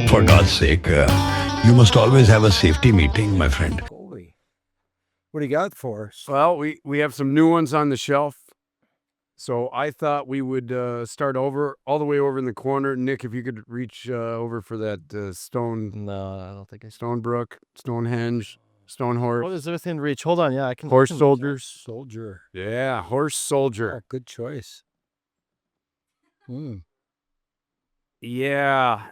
For God's sake, you must always have a safety meeting, my friend. Holy. What do you got for us? Well, we have some new ones on the shelf. So I thought we would start all the way over in the corner. Nick, if you could reach over for that stone. No, I don't think I. Stonebrook, Stonehenge, Stonehorse. What is within reach? Hold on, yeah, I can. Horse soldiers. Soldier. Yeah, horse soldier. Oh, good choice. Yeah.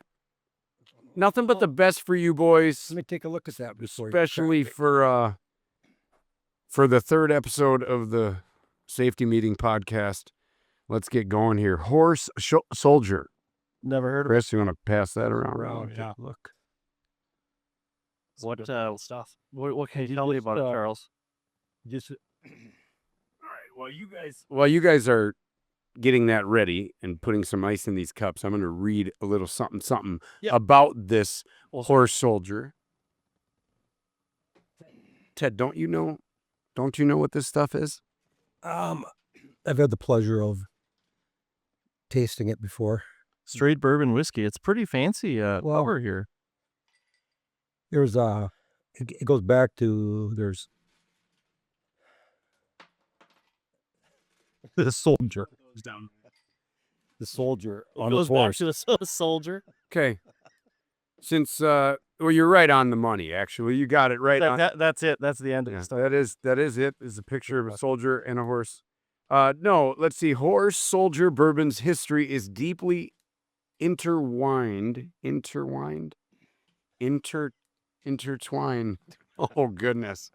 Nothing but the best for you boys. Let me take a look at that before. Especially for the third episode of the Safety Meeting podcast. Let's get going here. Horse soldier. Never heard of Chris, you want to pass that around? Yeah. Look. what stuff. What can you tell me about it, Charles? Just All right. While you guys are getting that ready and putting some ice in these cups, I'm going to read a little something about this horse soldier. Ted, don't you know what this stuff is? I've had the pleasure of tasting it before. Straight bourbon whiskey. It's pretty fancy cover here. There's it goes back to the soldier. The soldier on the Goes back horse. to the soldier. Okay. Since you're right on the money. Actually, you got it right. That's it. That's the end of it. That is it. Is a picture of a soldier and a horse. No, let's see. Horse soldier bourbon's history is deeply intertwined. Oh goodness.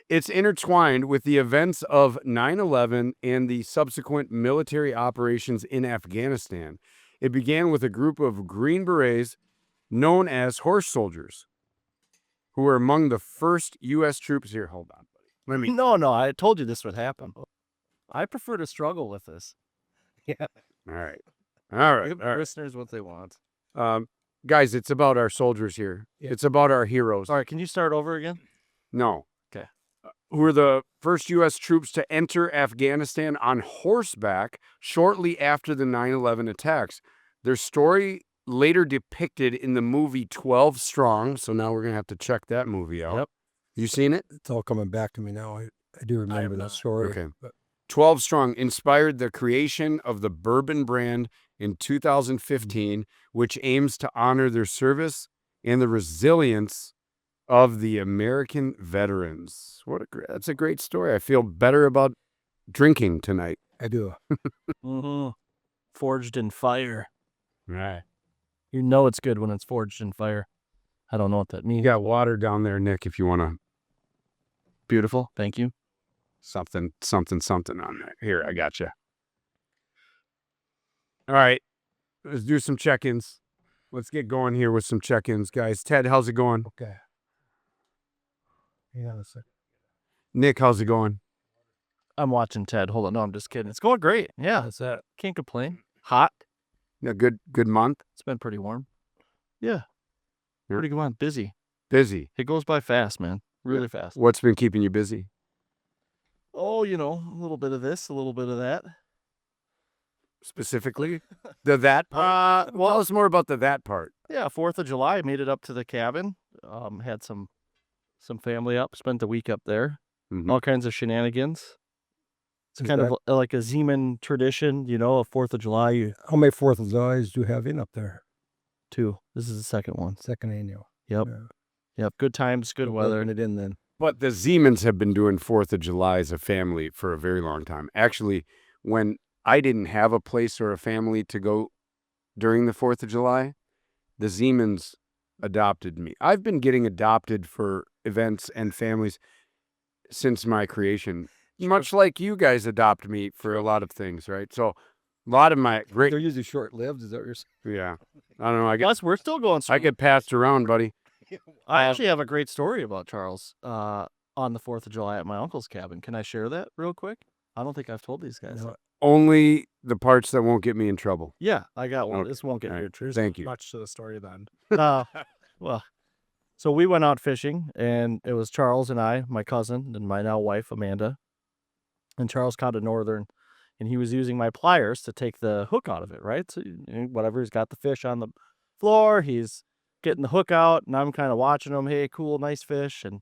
It's intertwined with the events of 9/11 and the subsequent military operations in Afghanistan. It began with a group of Green Berets known as horse soldiers, who were among the first U.S. troops here. Hold on, buddy. No, I told you this would happen. I prefer to struggle with this. Yeah. All right. Give listeners what they want. Guys, it's about our soldiers here. Yeah. It's about our heroes. All right, can you start over again? No. Okay. Who were the first U.S. troops to enter Afghanistan on horseback shortly after the 9/11 attacks. Their story later depicted in the movie 12 Strong. So now we're going to have to check that movie out. Yep. You seen it? It's all coming back to me now. I do remember that story. Okay. But 12 Strong inspired the creation of the Bourbon brand in 2015, which aims to honor their service and the resilience of the American veterans. That's a great story. I feel better about drinking tonight. I do. Forged in fire. Right. You know it's good when it's forged in fire. I don't know what that means. You got water down there, Nick, if you want to. Beautiful. Thank you. Something on there. Here, I got you. All right. Let's do some check-ins. Let's get going here with some check-ins, guys. Ted, how's it going? Okay. Hang on a second. Nick, how's it going? I'm watching Ted. Hold on. No, I'm just kidding. It's going great. Yeah. That's that. Can't complain. Hot. A good month? It's been pretty warm. Yeah. Pretty good month. Busy. Busy. It goes by fast, man. Really fast. What's been keeping you busy? Oh, a little bit of this, a little bit of that. Specifically? The that part? Tell us more about the that part. Yeah, 4th of July, made it up to the cabin. Had some family up, spent the week up there. Mhm. All kinds of shenanigans. It's Is kind that- of like a Zeman tradition, a 4th of July. How many 4th of Julys do you have in up there? 2. This is the second one. Second annual. Yep. Yeah. Yep. Good times, good weather. Working it in then. But the Zemans have been doing 4th of July as a family for a very long time. Actually, when I didn't have a place or a family to go during the 4th of July, the Zemans adopted me. I've been getting adopted for events and families since my creation, much like you guys adopt me for a lot of things, right? So a lot of my great, They're usually short-lived. Is that what you're saying? yeah, I don't know. Plus, we're still going I strong. get passed around, buddy. I actually have a great story about Charles on the 4th of July at my uncle's cabin. Can I share that real quick? I don't think I've told these guys. No. Only the parts that won't get me in trouble. Yeah, I got one. Okay. This won't get All your right. truth. Thank you. Much to the story then. Well, so we went out fishing, and it was Charles and I, my cousin, and my now wife, Amanda. And Charles caught a northern, and he was using my pliers to take the hook out of it, right? So whatever, he's got the fish on the floor. He's getting the hook out, and I'm kind of watching him. Hey, cool, nice fish. And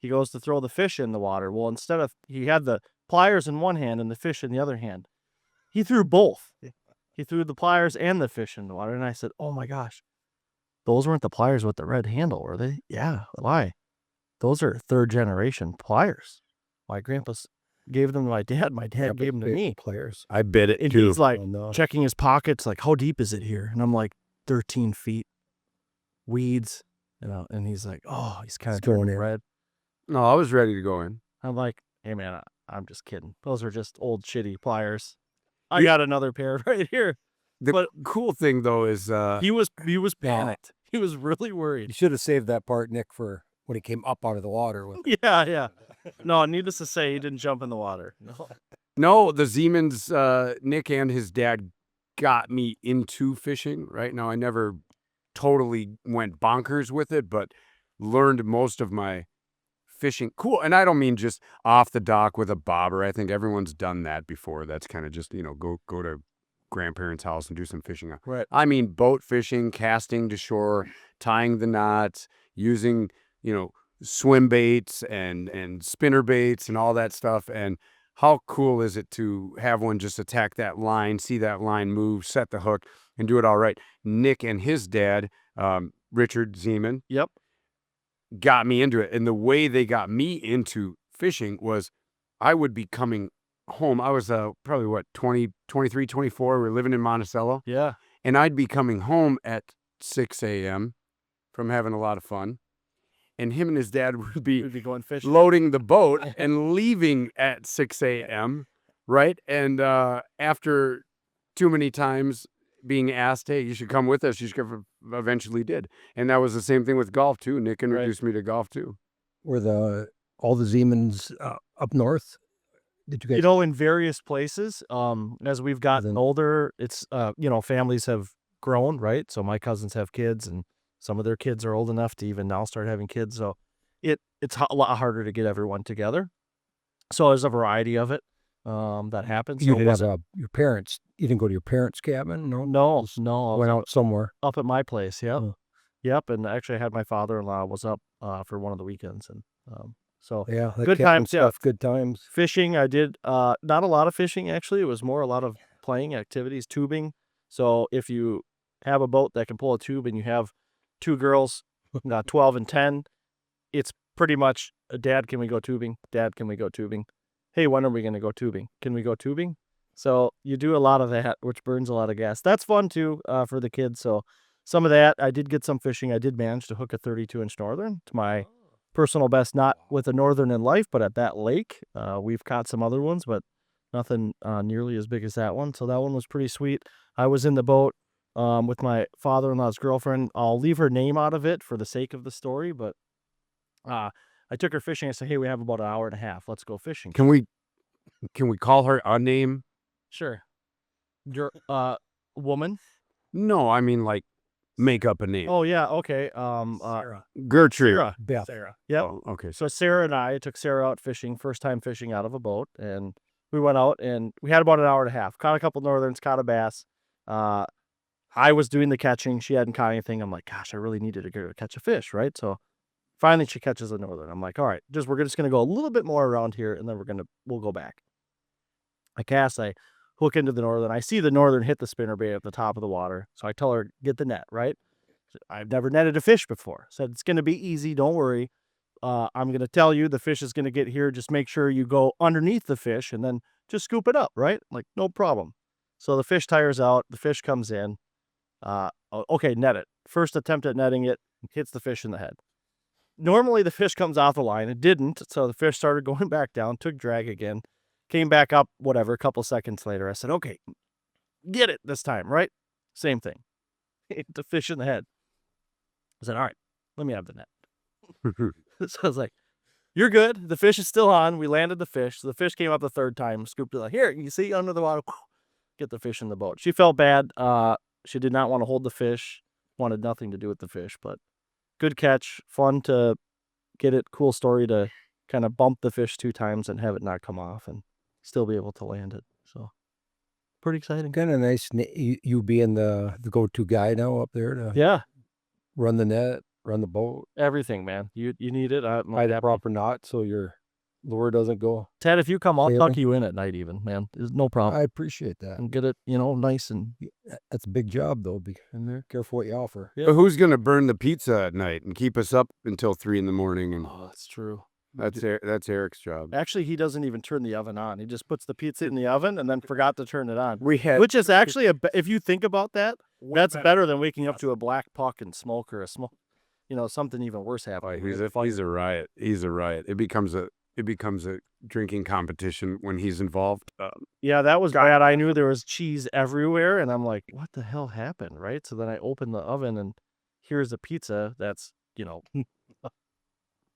he goes to throw the fish in the water. Well, instead of, he had the pliers in one hand and the fish in the other hand. He threw both. He threw the pliers and the fish in the water. And I said, oh my gosh, those weren't the pliers with the red handle, were they? Yeah, why? Those are third generation pliers. My grandpa gave them to my dad. My dad gave them to me. Players. I bet it And too. he's like Oh, no. checking his pockets, like, how deep is it here? And I'm like, 13 feet. Weeds, and he's like, oh, he's kind of going turning in. red. No, I was ready to go in. I'm like, hey man, I'm just kidding. Those are just old shitty pliers. I got another pair right here. The But- cool thing though is He was panicked. He was really worried. You should have saved that part, Nick, for when he came up out of the water. With Yeah. No, needless to say, he didn't jump in the water. no, the Siemens, Nick and his dad got me into fishing. Right now, I never totally went bonkers with it, but learned most of my fishing. Cool, and I don't mean just off the dock with a bobber. I think everyone's done that before. That's kind of just go to grandparents' house and do some fishing. Right. I mean boat fishing, casting to shore, tying the knots, using swim baits and spinner baits and all that stuff. And how cool is it to have one just attack that line, see that line move, set the hook, and do it all right? Nick and his dad, Richard Zeman, Yep. got me into it. And the way they got me into fishing was I would be coming home. I was probably 23, 24. We were living in Monticello. Yeah. And I'd be coming home at 6 a.m. from having a lot of fun. And him and his dad would be We'd be going fishing. loading the boat and leaving at 6 a.m., right? And after too many times being asked, hey, you should come with us, eventually did. And that was the same thing with golf, too. Nick introduced me to golf, too. were all the Siemens up north? Did you guys? In various places, as we've gotten Then- older, it's, families have grown, right? So my cousins have kids, and some of their kids are old enough to even now start having kids. So it's a lot harder to get everyone together. So there's a variety of it that happens. You So it didn't wasn't- have your parents. You didn't go to your parents' cabin. No. No, Just no. I Went was out somewhere. up at my place. Yep. Oh. Yep. And actually, I had my father-in-law was up for one of the weekends. And so Yeah. that Good camping times, yeah. stuff, Good times. fishing, I did not a lot of fishing, actually. It was more a lot of playing activities, tubing. So if you have a boat that can pull a tube and you have two girls, 12 and 10, it's pretty much, Dad, can we go tubing? Dad, can we go tubing? Hey, when are we going to go tubing? Can we go tubing? So you do a lot of that, which burns a lot of gas. That's fun too for the kids. So some of that, I did get some fishing. I did manage to hook a 32-inch northern to my personal best, not with a northern in life, but at that lake. We've caught some other ones, but nothing nearly as big as that one. So that one was pretty sweet. I was in the boat with my father-in-law's girlfriend. I'll leave her name out of it for the sake of the story, but I took her fishing. I said, hey, we have about an hour and a half. Let's go fishing. Can we call her a name? Sure. Your woman? No, I mean like make up a name. Oh, yeah. Okay. Sarah. Gertrude. Sarah. Beth. Sarah. Yep. Oh, okay. So Sarah and I took Sarah out fishing, first time fishing out of a boat, and we went out and we had about an hour and a half. Caught a couple northerns, caught a bass. I was doing the catching. She hadn't caught anything. I'm like, gosh, I really needed to go catch a fish, right? So finally she catches a northern. I'm like, all right, we're just gonna go a little bit more around here, and then we'll go back. I cast, I hook into the northern. I see the northern hit the spinnerbait at the top of the water. So I tell her, get the net, right? I've never netted a fish before. Said, it's going to be easy. Don't worry. I'm going to tell you the fish is going to get here. Just make sure you go underneath the fish and then just scoop it up, right? Like, no problem. So the fish tires out. The fish comes in. Okay, net it. First attempt at netting it, hits the fish in the head. Normally the fish comes off the line. It didn't. So the fish started going back down, took drag again, came back up, whatever, a couple seconds later. I said, okay, get it this time, right? Same thing. Hit the fish in the head. I said, all right, let me have the net. So I was like, you're good. The fish is still on. We landed the fish. So the fish came up the third time, scooped it like, here, you see under the water, get the fish in the boat. She felt bad. She did not want to hold the fish, wanted nothing to do with the fish, but good catch. Fun to get it. Cool story to kind of bump the fish 2 times and have it not come off and still be able to land it. So pretty exciting. Kind of nice. You being the go-to guy now up there to Yeah. Run the net, run the boat, everything, man. You need it. I'm tie the happy. proper knot so your lure doesn't go. Ted, if you come, I'll Sailing. tuck you in at night even, man. There's no problem. I appreciate that. And get it, nice and That's a big job, though. Be careful what you offer. Yeah. But who's going to burn the pizza at night and keep us up until 3 in the morning? And oh, that's true. that's Eric's job. Actually, he doesn't even turn the oven on. He just puts the pizza in the oven and then forgot to turn it on. We had Which is actually if you think about that, that's better than waking up to a black puck and smoke or something even worse happening. he's a riot. He's a riot. It becomes a drinking competition when he's involved. Yeah, that was bad. I knew there was cheese everywhere, and I'm like, what the hell happened, right? So then I opened the oven, and here's a pizza that's,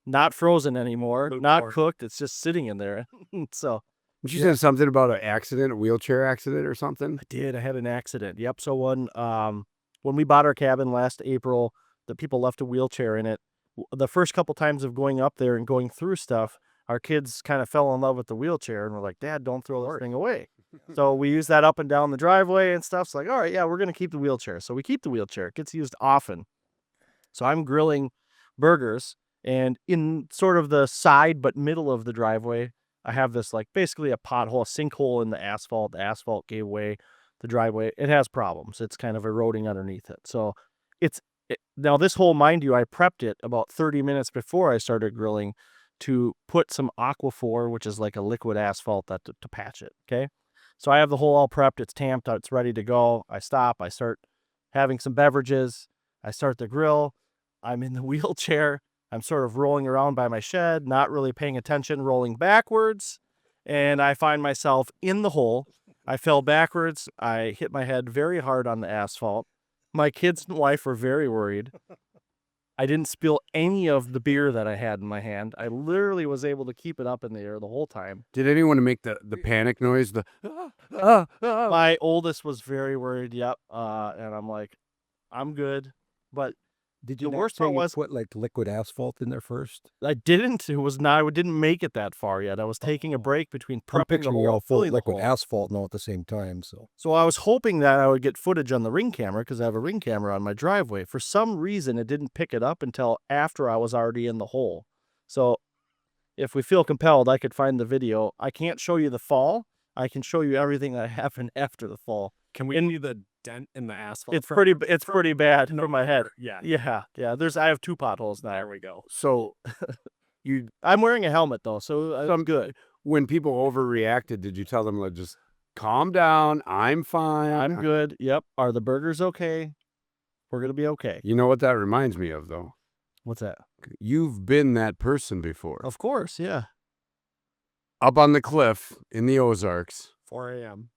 not frozen anymore, not cooked. It's just sitting in there. So You said something about an accident, a wheelchair accident or something? I did. I had an accident. Yep. So when we bought our cabin last April, the people left a wheelchair in it. The first couple times of going up there and going through stuff, our kids kind of fell in love with the wheelchair and were like, Dad, don't throw this thing away. So we use that up and down the driveway and stuff. It's like, all right, yeah, we're going to keep the wheelchair. So we keep the wheelchair. It gets used often. So I'm grilling burgers, and in sort of the side but middle of the driveway, I have this basically a pothole, a sinkhole in the asphalt. The asphalt gave way. The driveway, it has problems. It's kind of eroding underneath it. So now this hole, mind you, I prepped it about 30 minutes before I started grilling to put some Aquaphor, which is like a liquid asphalt to patch it. Okay. So I have the hole all prepped. It's tamped out. It's ready to go. I stop. I start having some beverages. I start the grill. I'm in the wheelchair. I'm sort of rolling around by my shed, not really paying attention, rolling backwards. And I find myself in the hole. I fell backwards. I hit my head very hard on the asphalt. My kids and wife were very worried. I didn't spill any of the beer that I had in my hand. I literally was able to keep it up in the air the whole time. Did anyone make the panic noise? My oldest was very worried. Yep. And I'm like, I'm good. But Did the you worst part was put liquid asphalt in there first? I didn't. I didn't make it that far yet. I was taking a break between I'm prepping the picturing you hole all and full filling of the liquid hole. asphalt now at the same time. So I was hoping that I would get footage on the Ring camera because I have a Ring camera on my driveway. For some reason, it didn't pick it up until after I was already in the hole. So if we feel compelled, I could find the video. I can't show you the fall. I can show you everything that happened after the fall. Can we see the dent in the asphalt? It's pretty bad from my head. Yeah. Yeah. I have 2 potholes now. There we go. So I'm wearing a helmet though, so I'm good. when people overreacted, did you tell them, like, just calm down, I'm fine? I'm good. Yep. Are the burgers okay? We're gonna be okay. You know what that reminds me of, though? What's that? You've been that person before. Of course, yeah. Up on the cliff in the Ozarks. 4 a.m.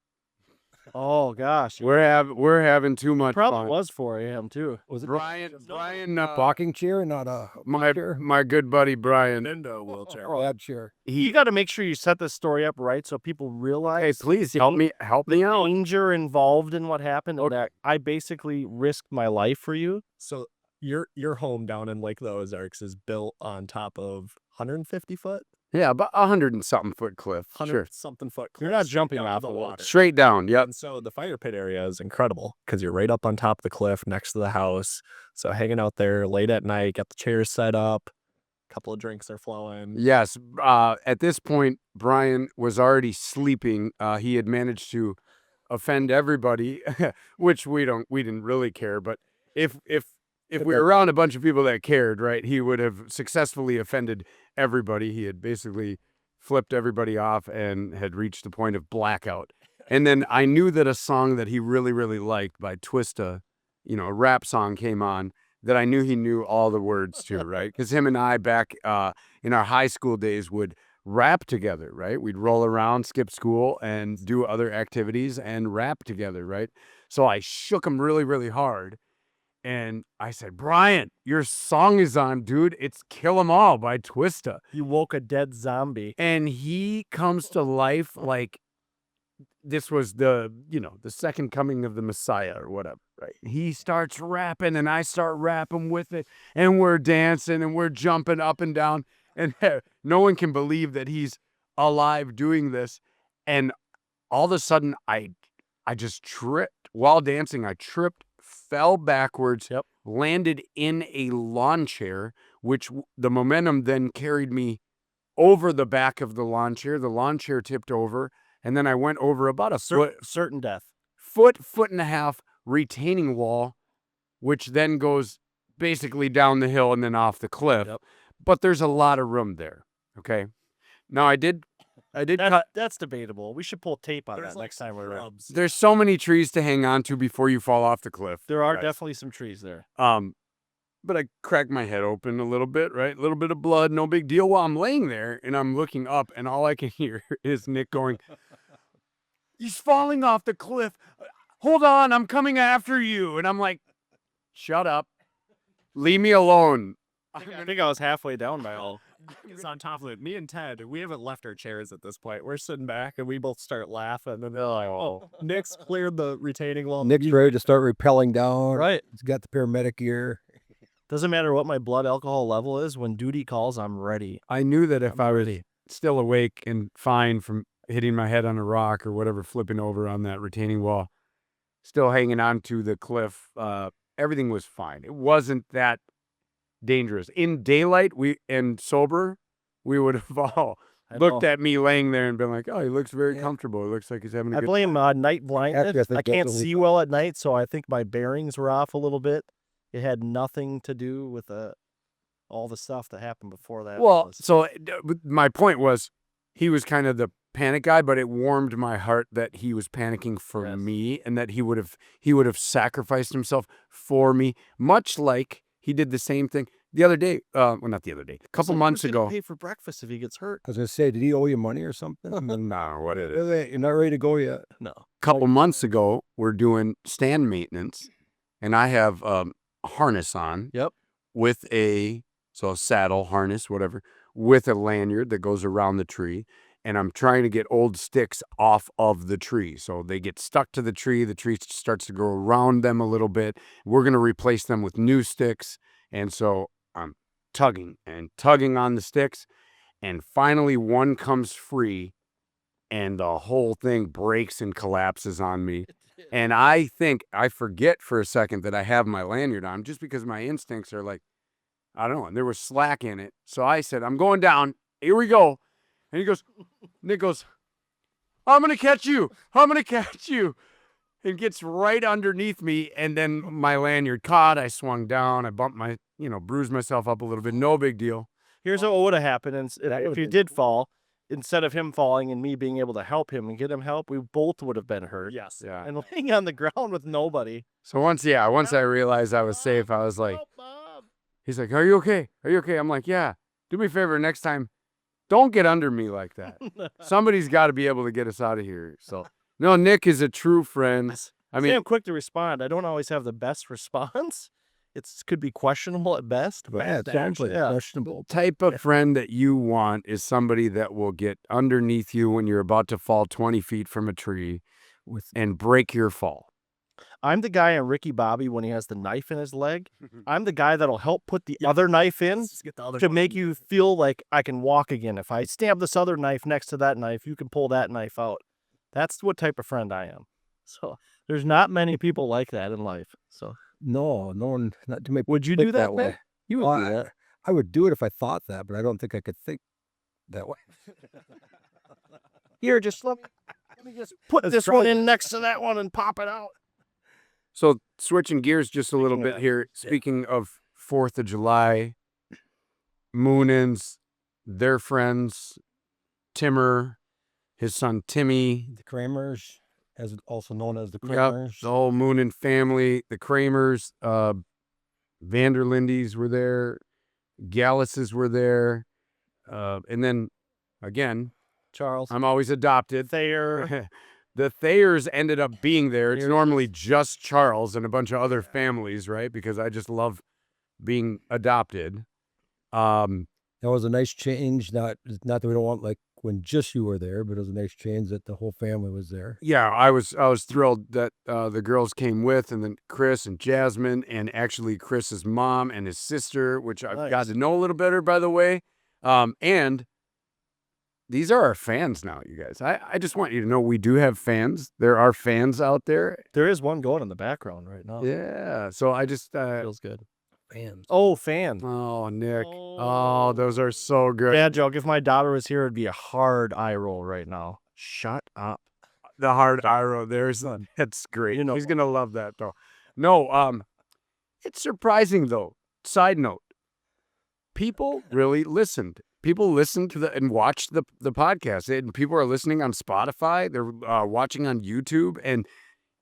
Oh gosh. We're having too much Probably fun. was 4 a.m. too. Was it Brian, rocking chair, not a chair? my good buddy Brian. Nintendo wheelchair. Bad chair. You got to make sure you set this story up right so people realize. Hey, please help me the out. danger involved in what happened. And that I basically risked my life for you. So your home down in Lake the Ozarks is built on top of 150 foot, Yeah, about 100 and something foot cliff. 100 Sure. something foot. You're not cliffs jumping down to off the the water. Straight down. Yep. And so the fire pit area is incredible because you're right up on top of the cliff next to the house. So hanging out there late at night, got the chairs set up, a couple of drinks are flowing. Yes. At this point, Brian was already sleeping. He had managed to offend everybody, which we didn't really care. But if we were around a bunch of people that cared, right, he would have successfully offended everybody. He had basically flipped everybody off and had reached the point of blackout. And then I knew that a song that he really, really liked by Twista, a rap song came on that I knew he knew all the words to, right? Because him and I back in our high school days would rap together, right? We'd roll around, skip school, and do other activities and rap together, right? So I shook him really, really hard. And I said, Brian, your song is on, dude. It's Kill 'Em All by Twista. You woke a dead zombie. And he comes to life like this was the second coming of the Messiah or whatever, right? He starts rapping and I start rapping with it. And we're dancing and we're jumping up and down. And no one can believe that he's alive doing this. And all of a sudden, I just tripped. While dancing, I tripped, fell backwards, Yep. landed in a lawn chair, which the momentum then carried me over the back of the lawn chair. The lawn chair tipped over, and then I went over about a Certain death. foot and a half retaining wall, which then goes basically down the hill and then off the cliff. Yep. But there's a lot of room there. Okay. Now I did cut. That's debatable. We should pull tape on that next time we're around. There's so many trees to hang on to before you fall off the cliff. There are guys. definitely some trees there. But I cracked my head open a little bit, right? A little bit of blood, no big deal. While I'm laying there and I'm looking up, and all I can hear is Nick going, "He's falling off the cliff. Hold on, I'm coming after you." And I'm like, "Shut up. Leave me alone." I think I was halfway down by all. He's on top of it. Me and Ted, we haven't left our chairs at this point. We're sitting back and we both start laughing. And they're like, "Oh, Nick's cleared the retaining wall." Nick's ready to start rappelling down. Right. He's got the paramedic gear. Doesn't matter what my blood alcohol level is. When duty calls, I'm ready. I knew that if I was still awake and fine from hitting my head on a rock or whatever, flipping over on that retaining wall, still hanging on to the cliff, everything was fine. It wasn't that dangerous. In daylight, and sober, we would have all looked at me laying there and been like, "Oh, he looks very comfortable. It looks like he's having a I good." blame night blindness. Actually, I think I can't that's what we- see well at night, so I think my bearings were off a little bit. It had nothing to do with all the stuff that happened before that. Well, so my point was, he was kind of the panic guy, but it warmed my heart that he was panicking for Yes. me, and that he would have sacrificed himself for me, much like he did the same thing the other day. Well, not the other day, a couple months Who's gonna ago. pay for breakfast if he gets hurt? I was going to say, did he owe you money or something? No, what is it? You're not ready to go yet. No. Couple months ago, we're doing stand maintenance, and I have a harness on. Yep. With a saddle, harness, whatever, with a lanyard that goes around the tree. And I'm trying to get old sticks off of the tree. So they get stuck to the tree starts to go around them a little bit. We're going to replace them with new sticks. And so I'm tugging on the sticks. And finally one comes free and the whole thing breaks and collapses on me. And I forget for a second that I have my lanyard on, just because my instincts are like, I don't know, and there was slack in it. So I said, "I'm going down. Here we go." And Nick goes, I'm going to catch you. And gets right underneath me. And then my lanyard caught. I swung down. I bumped bruised myself up a little bit. No big deal. Here's what would have happened if you did fall. Instead of him falling and me being able to help him and get him help, we both would have been hurt. Yes. Yeah. And laying on the ground with nobody. So once I realized I was safe, I was like, he's like, "Are you okay? Are you okay?" I'm like, "Yeah. Do me a favor next time. Don't get under me like that. Somebody's got to be able to get us out of here." So, no, Nick is a true friend. I mean, I'm quick to respond. I don't always have the best response. It could be questionable at best. But yeah, it sounds like questionable. type of friend that you want is somebody that will get underneath you when you're about to fall 20 feet from a tree and break your fall. I'm the guy on Ricky Bobby when he has the knife in his leg. I'm the guy that'll help put the other knife in to make you feel like I can walk again. If I stab this other knife next to that knife, you can pull that knife out. That's what type of friend I am. So there's not many people like that in life. So No one, not to make. would you think do that way? way. You would Well, do that. I would do it if I thought that, but I don't think I could think that way. Here, just let me just put Let's this try one that. in next to that one and pop it out. So switching gears just a little bit here. Speaking of 4th of July, Moonins, their friends, Timmer, his son Timmy, The Kramers, as also known as the yep, Kramers. the whole Moonin family, the Kramers, Vanderlindes were there, Galluses were there, and then again, Charles. I'm always adopted. Thayer. The Thayers ended up being there. It's normally just Charles and a bunch of other families, right? Because I just love being adopted. That was a nice change. Not that we don't want like when just you were there, but it was a nice change that the whole family was there. Yeah, I was thrilled that the girls came with, and then Chris and Jasmine, and actually Chris's mom and his sister, which I've got to know a little better, by the way. And these are our fans now, you guys. I just want you to know we do have fans. There are fans out there. There is one going in the background right now. Yeah. So I just Feels good. Fans. Oh, fan. oh, Nick. Oh, those are so good. Bad joke. If my daughter was here, it'd be a hard eye roll right now. Shut up. The hard arrow. There's that's great. You know- He's gonna love that though. No, it's surprising though. Side note. People really listened. People listened to and watched the podcast. And people are listening on Spotify. They're watching on YouTube. And,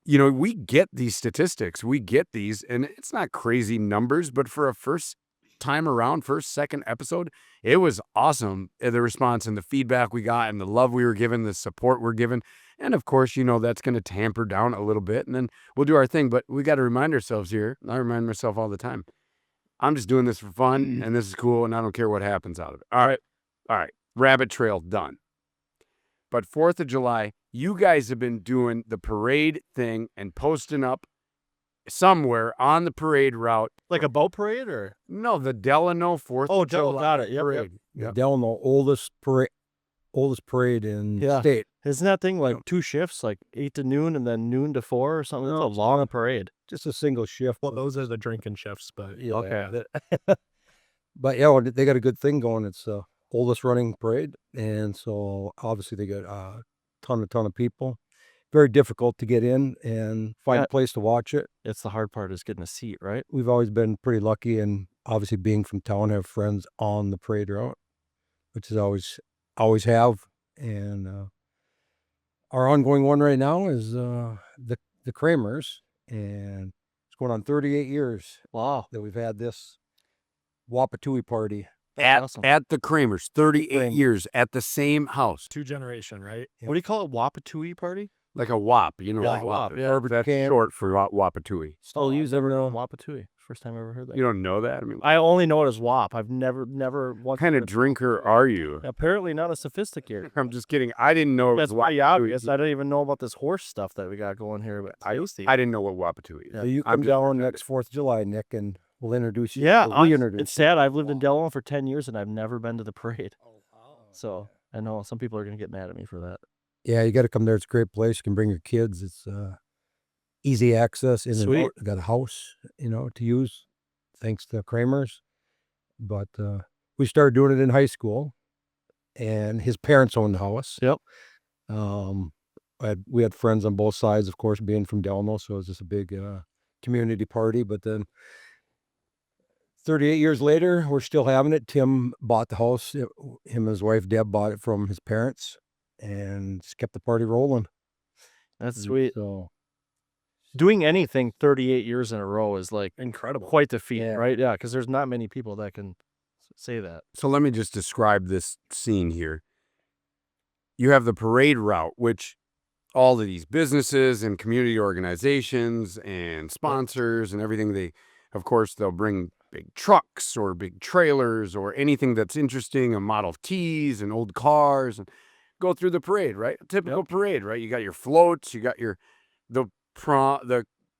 you know, we get these statistics. We get these. And it's not crazy numbers. But for a first time around, second episode, it was awesome. The response and the feedback we got and the love we were given, the support we're given. And, of course, you know, that's going to tamper down a little bit. And then we'll do our thing. But we got to remind ourselves here. I remind myself all the time. I'm just doing this for fun, and this is cool, and I don't care what happens out of it. All right. Rabbit trail done. But 4th of July, you guys have been doing the parade thing and posting up somewhere on the parade route. Like a boat parade or? No, the Delano 4th Oh, of July got it. Yep, parade. Yeah. Delano, oldest parade in Yeah. state. Isn't that thing like 2 shifts, like 8 to noon and then noon to 4 or something? It's a long parade. Just a single shift. Well, those are the drinking shifts, but Yeah, Okay. But yeah, well, they got a good thing going. It's the oldest running parade, and so obviously they got a ton of people. Very difficult to get in and find Yeah. a place to watch it. It's the hard part is getting a seat, right? We've always been pretty lucky, and obviously being from town, have friends on the parade route, which is always have. And our ongoing one right now is the Kramers, and it's going on 38 years Wow. that we've had this Wapatui party. At, awesome. at the Kramers, 38 Kramers. years at the same house. 2-generation, right? What do you call it? Wapatui party? Like a WAP, you know, Yeah, like WAP, yeah. Urban That's Camp. short for Wapatui. Still use every now Wapatui. First time I ever heard that. You don't know that? I mean, I only know it as WAP. I've never once. what kind of drinker are you? Apparently not a sophisticated. I'm just kidding. I didn't know it That's was pretty Wapatui. obvious. I didn't even know about this horse stuff that we got going here. But I didn't know what Wapatui is. Yeah. So you I'm come just down next 4th of July, Nick, and we'll introduce you. yeah, Or reintroduce it's sad. I've lived in Delano for 10 years and I've never been to the parade. So I know some people are going to get mad at me for that. Yeah, you got to come there. It's a great place. You can bring your kids. It's easy access in and Sweet. out. You got a house, to use, thanks to Kramers. But we started doing it in high school, and his parents owned the house. Yep. We had friends on both sides, of course, being from Delano, so it was just a big community party. But then 38 years later, we're still having it. Tim bought the house. Him and his wife, Deb, bought it from his parents and just kept the party rolling. That's sweet. So Doing anything 38 years in a row is like Incredible. quite the feat, Yeah. right? Yeah, because there's not many people that can say that. So let me just describe this scene here. You have the parade route, which all of these businesses and community organizations and sponsors and everything, of course, they'll bring big trucks or big trailers or anything that's interesting, a Model Ts and old cars, and go through the parade, right? A typical parade, right? You got your floats, you got the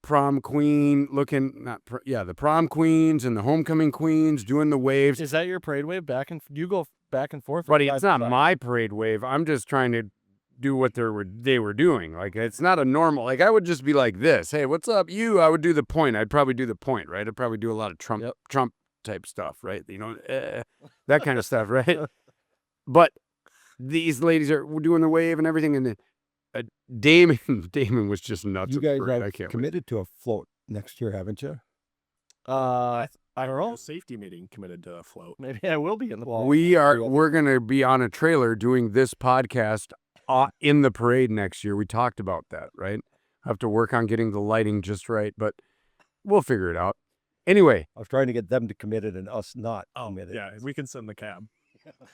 prom queen the prom queens and the homecoming queens doing the waves. Is that your parade wave? You go back and forth? Buddy, it's not my parade wave. I'm just trying to do what they were doing. Like, it's not a normal, like, I would just be like this. Hey, what's up? I would do the point. I'd probably do the point, right? I'd probably do a lot of Trump type stuff, right? That kind of stuff, right? But these ladies are doing the wave and everything. And then Damon was just nuts. you at the guys parade. I have can't wait. committed to a float next year, haven't you? I don't know. Safety meeting committed to a float. Maybe I will be in the We're going to be on a trailer doing this podcast in the parade next year. We talked about that, right? I have to work on getting the lighting just right, but we'll figure it out. Anyway, I was trying to get them to committed and us not committed. Yeah, we can send the cab.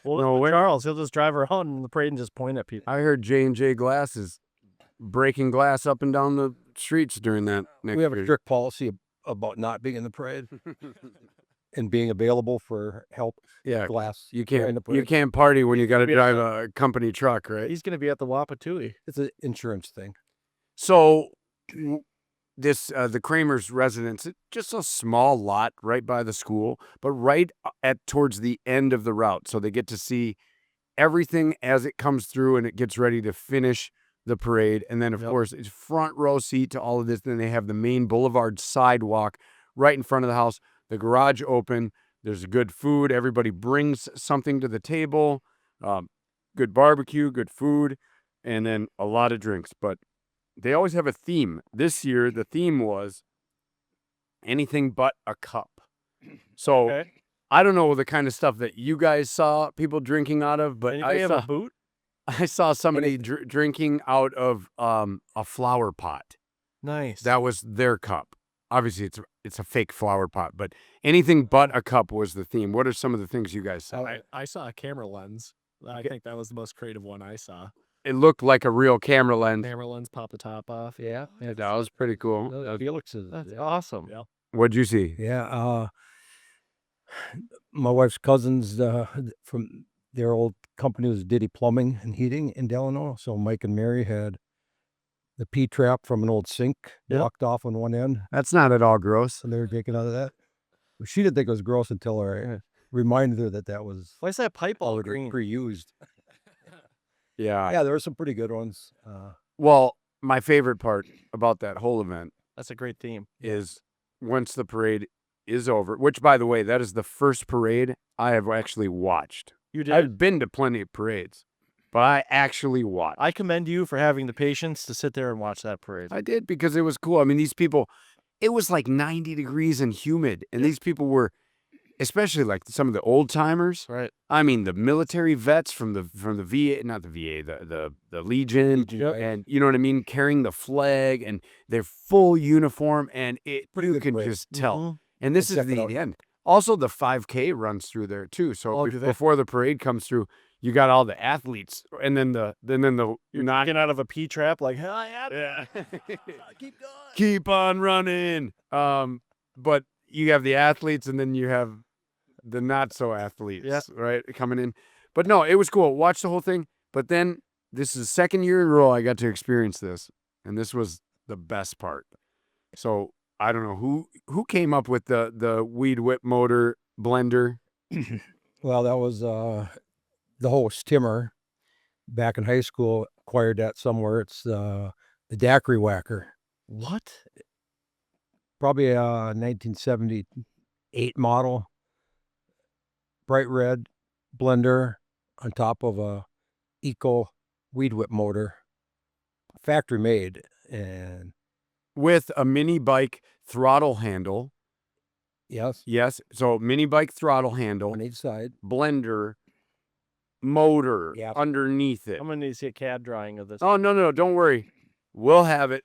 Well, No way. Charles, he'll just drive around in the parade and just point at people. I heard J&J Glass is breaking glass up and down the streets during that next We have a year. strict policy about not being in the parade and being available for help. Yeah, Glass. you during the can't parade. party when you got to drive a company truck, right? He's going to be at the Wapatui. It's an insurance thing. So the Kramers residence, it's just a small lot right by the school, but right towards the end of the route. So they get to see everything as it comes through and it gets ready to finish the parade. And then, of course, it's front row seat to all of this. Then they have the main boulevard sidewalk right in front of the house, the garage open. There's good food. Everybody brings something to the table. Good barbecue, good food, and then a lot of drinks. But they always have a theme. This year, the theme was anything but a cup. So Okay. I don't know the kind of stuff that you guys saw people drinking out of, but Anybody have a boot? I saw somebody drinking out of a flower pot. Nice. That was their cup. Obviously, it's a fake flower pot, but anything but a cup was the theme. What are some of the things you guys saw? I saw a camera lens. I think that was the most creative one I saw. It looked like a real camera lens. Camera lens, pop the top off. Yeah. That was pretty cool. Felix's. That's awesome. Yeah. What'd you see? Yeah. My wife's cousins from their old company was Diddy Plumbing and Heating in Delano. So Mike and Mary had the P-trap from an old sink blocked off on one end. That's not at all gross. So they were drinking out of that. She didn't think it was gross until I reminded her that was Why is that pipe all already green? pre-used. Yeah. Yeah, there were some pretty good ones. Well, my favorite part about that whole event That's a great theme. is once the parade is over, which, by the way, that is the first parade I have actually watched. You did. I've been to plenty of parades, but I actually watched. I commend you for having the patience to sit there and watch that parade. I did because it was cool. I mean, these people, it was like 90 degrees and humid, and these people were, especially like some of the old timers. Right. I mean, the military vets from the VA, not the VA, the Legion, and you know what I mean, carrying the flag, and their full uniform, and you can just tell. Mhm. And this is Check it the out. end. Also, the 5K runs through there too. So Oh, do they? before the parade comes through, you got all the athletes, and then the You're knocking out of a P-trap like, hell yeah. Keep going. keep on running. But you have the athletes, and then you have the not so athletes, right, coming in. But no, it was cool. Watch the whole thing. But then this is the second year in a row I got to experience this, and this was the best part. So I don't know who came up with the weed whip motor blender. Well, that was the host, Timmer, back in high school, acquired that somewhere. It's the daiquiri whacker. What? Probably a 1978 model. Bright red blender on top of a Eco weed whip motor. Factory made. And With a mini bike throttle handle. yes, Yes. So mini bike throttle handle, on each side. blender, motor Yep. underneath it. I'm going to need to see a CAD drawing of this. Oh, no, don't worry. We'll have it.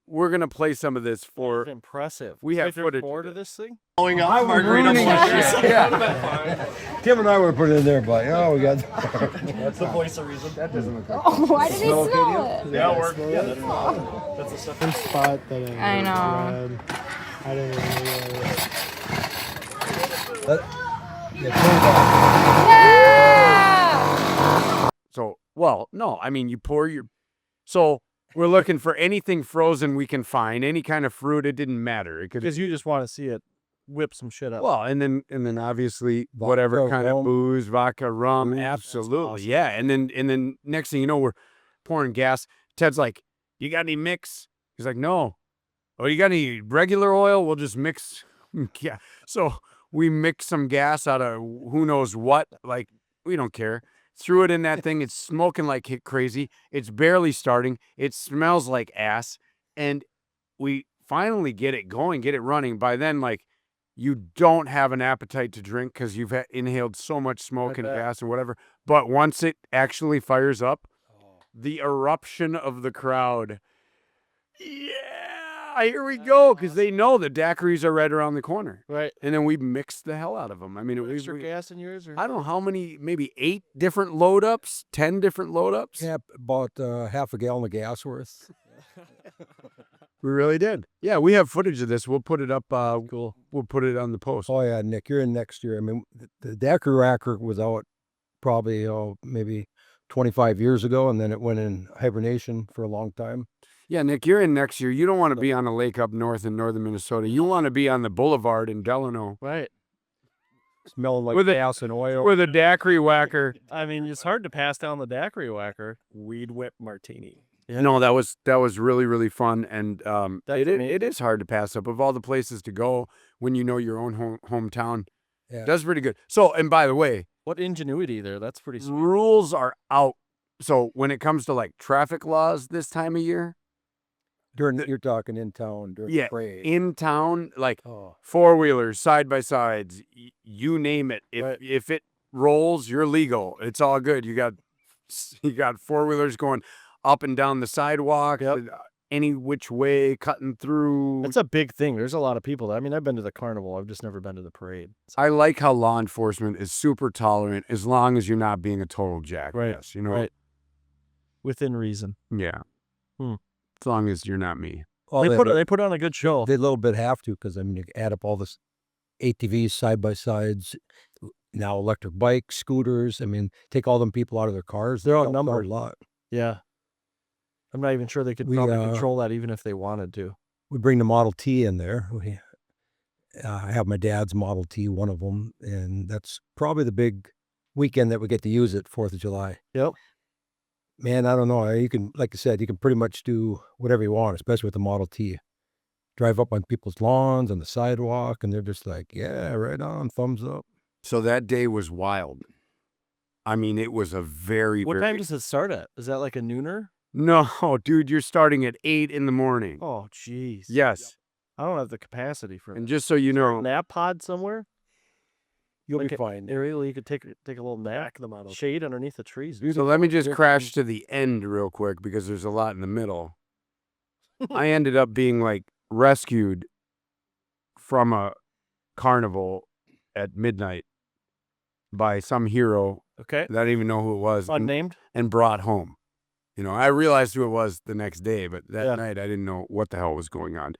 We're going to play some of this for, That's impressive. we have There's footage. more to this thing? Tim and I were put in there, but we got. That's the voice of reason. That doesn't look Oh, why did he smell it? Yeah, that's a separate spot that I know. I didn't even Yeah! So, well, no, I mean, you pour your, so we're looking for anything frozen we can find, any kind of fruit. It didn't matter. It could, Because you just want to see it whip some shit up. well, and then obviously whatever Vodka, kind of rum. booze, vodka, rum, Booze, that's absolutely. awesome. Yeah. And then next thing you know, we're pouring gas. Ted's like, you got any mix? He's like, no. Oh, you got any regular oil? We'll just mix. Yeah. So we mixed some gas out of who knows what. Like, we don't care. Threw it in that thing. It's smoking like crazy. It's barely starting. It smells like ass. And we finally get it going, get it running. By then, like, you don't have an appetite to drink because you've inhaled so much smoke and bet. gas and whatever. But once it actually fires up, the eruption of the crowd. Yeah, here we go. Because they know the daiquiris are right around the corner. Right. And then we mixed the hell out of them. I mean, it Extra was. gas in yours? Or? I don't know how many, maybe 8 different load ups, 10 different load ups. Yeah, about half a gallon of gas worth. We really did. Yeah, we have footage of this. We'll put it up. Cool. We'll put it on the post. Oh yeah, Nick, you're in next year. I mean, the daiquiri whacker was out probably maybe 25 years ago, and then it went in hibernation for a long time. Yeah, Nick, you're in next year. You don't want to be on a lake up north in northern Minnesota. You want to be on the boulevard in Delano. Right. smelling like With a- gas and oil. with a daiquiri whacker. I mean, it's hard to pass down the daiquiri whacker. Weed whip martini. Yeah. No, that was really, really fun, and That's amazing. it is hard to pass up. Of all the places to go when you know your own hometown, Yeah. that's pretty good. So, and by the way, What ingenuity there. That's pretty sweet. rules are out. So when it comes to like traffic laws this time of year, You're talking in town during Yeah, the parade. in town, like Oh, 4-wheelers, side by sides, you name it. If it rolls, you're legal. It's all good. You got 4-wheelers going up and down the sidewalk, any which way, cutting through. That's a big thing. There's a lot of people. I mean, I've been to the carnival. I've just never been to the parade. I like how law enforcement is super tolerant as long as you're not being a total jackass. Right, You know, right. Within reason. yeah. Hmm. As long as you're not me. well, They put on a good show. they a little bit have to because I mean you add up all this ATVs, side by sides, now electric bikes, scooters. I mean, take all them people out of their cars. They're helps out outnumbered. a lot. Yeah. I'm not even sure they could We, probably uh, control that even if they wanted to. We bring the Model T in there. I have my dad's Model T, one of them, and that's probably the big weekend that we get to use it, 4th of July. Yep. Man, I don't know. You can, like I said, you can pretty much do whatever you want, especially with the Model T. Drive up on people's lawns, on the sidewalk, and they're just like, yeah, right on, thumbs up. So that day was wild. I mean, it was a very, What very... time does it start at? Is that like a nooner? No, dude, you're starting at 8 in the morning. Oh, jeez. Yes. I don't have the capacity for And that. just so you know, Nap pod somewhere? You'll Like be fine. Area where you could take a little nap, them out. shade underneath the trees. so let me just crash to the end real quick because there's a lot in the middle. I ended up being like rescued from a carnival at midnight by some hero Okay. that I didn't even know who it was Unnamed? and brought home. You know, I realized who it was the next day, but that Yeah. night I didn't know what the hell was going on.